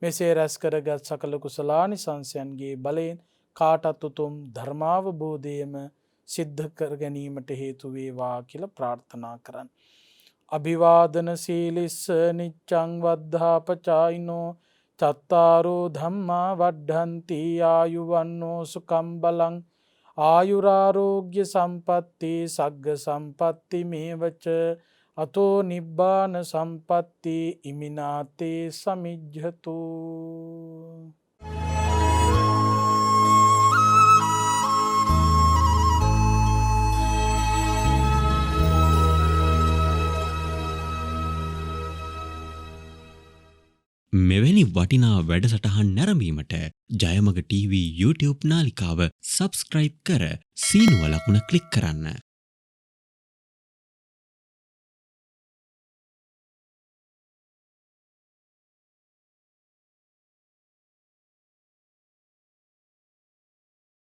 මෙසේ රැස් කරගත් සකල කුසලානිසංසයන්ගේ බලයෙන් කාටත් උතුම් ධර්මාවබෝධයම සිද්ධ කර ගැනීමට හේතු වේවා කියලා ප්‍රාර්ථනා කරන්න. අභිවාදන සීලිස්ස නිච්ඡං වද්ධාපචායිනෝ චත්තාරෝ ධම්මා වඩ්ඩන්ති ආයුවන්නෝ සුඛං බලං ආයුරාරෝග්‍ය සම්පatti සග්ග සම්පatti මේවච අතෝ නිබ්බාන සම්පatti ඉමිනාතේ සමිජ්ජතු. මෙවැනි වටිනා වැඩසටහන් නැරඹීමට ජයමග TV YouTube නාලිකාව සබස්ක්‍රයිබ් කර සීනුව ලකුණ ක්ලික් කරන්න.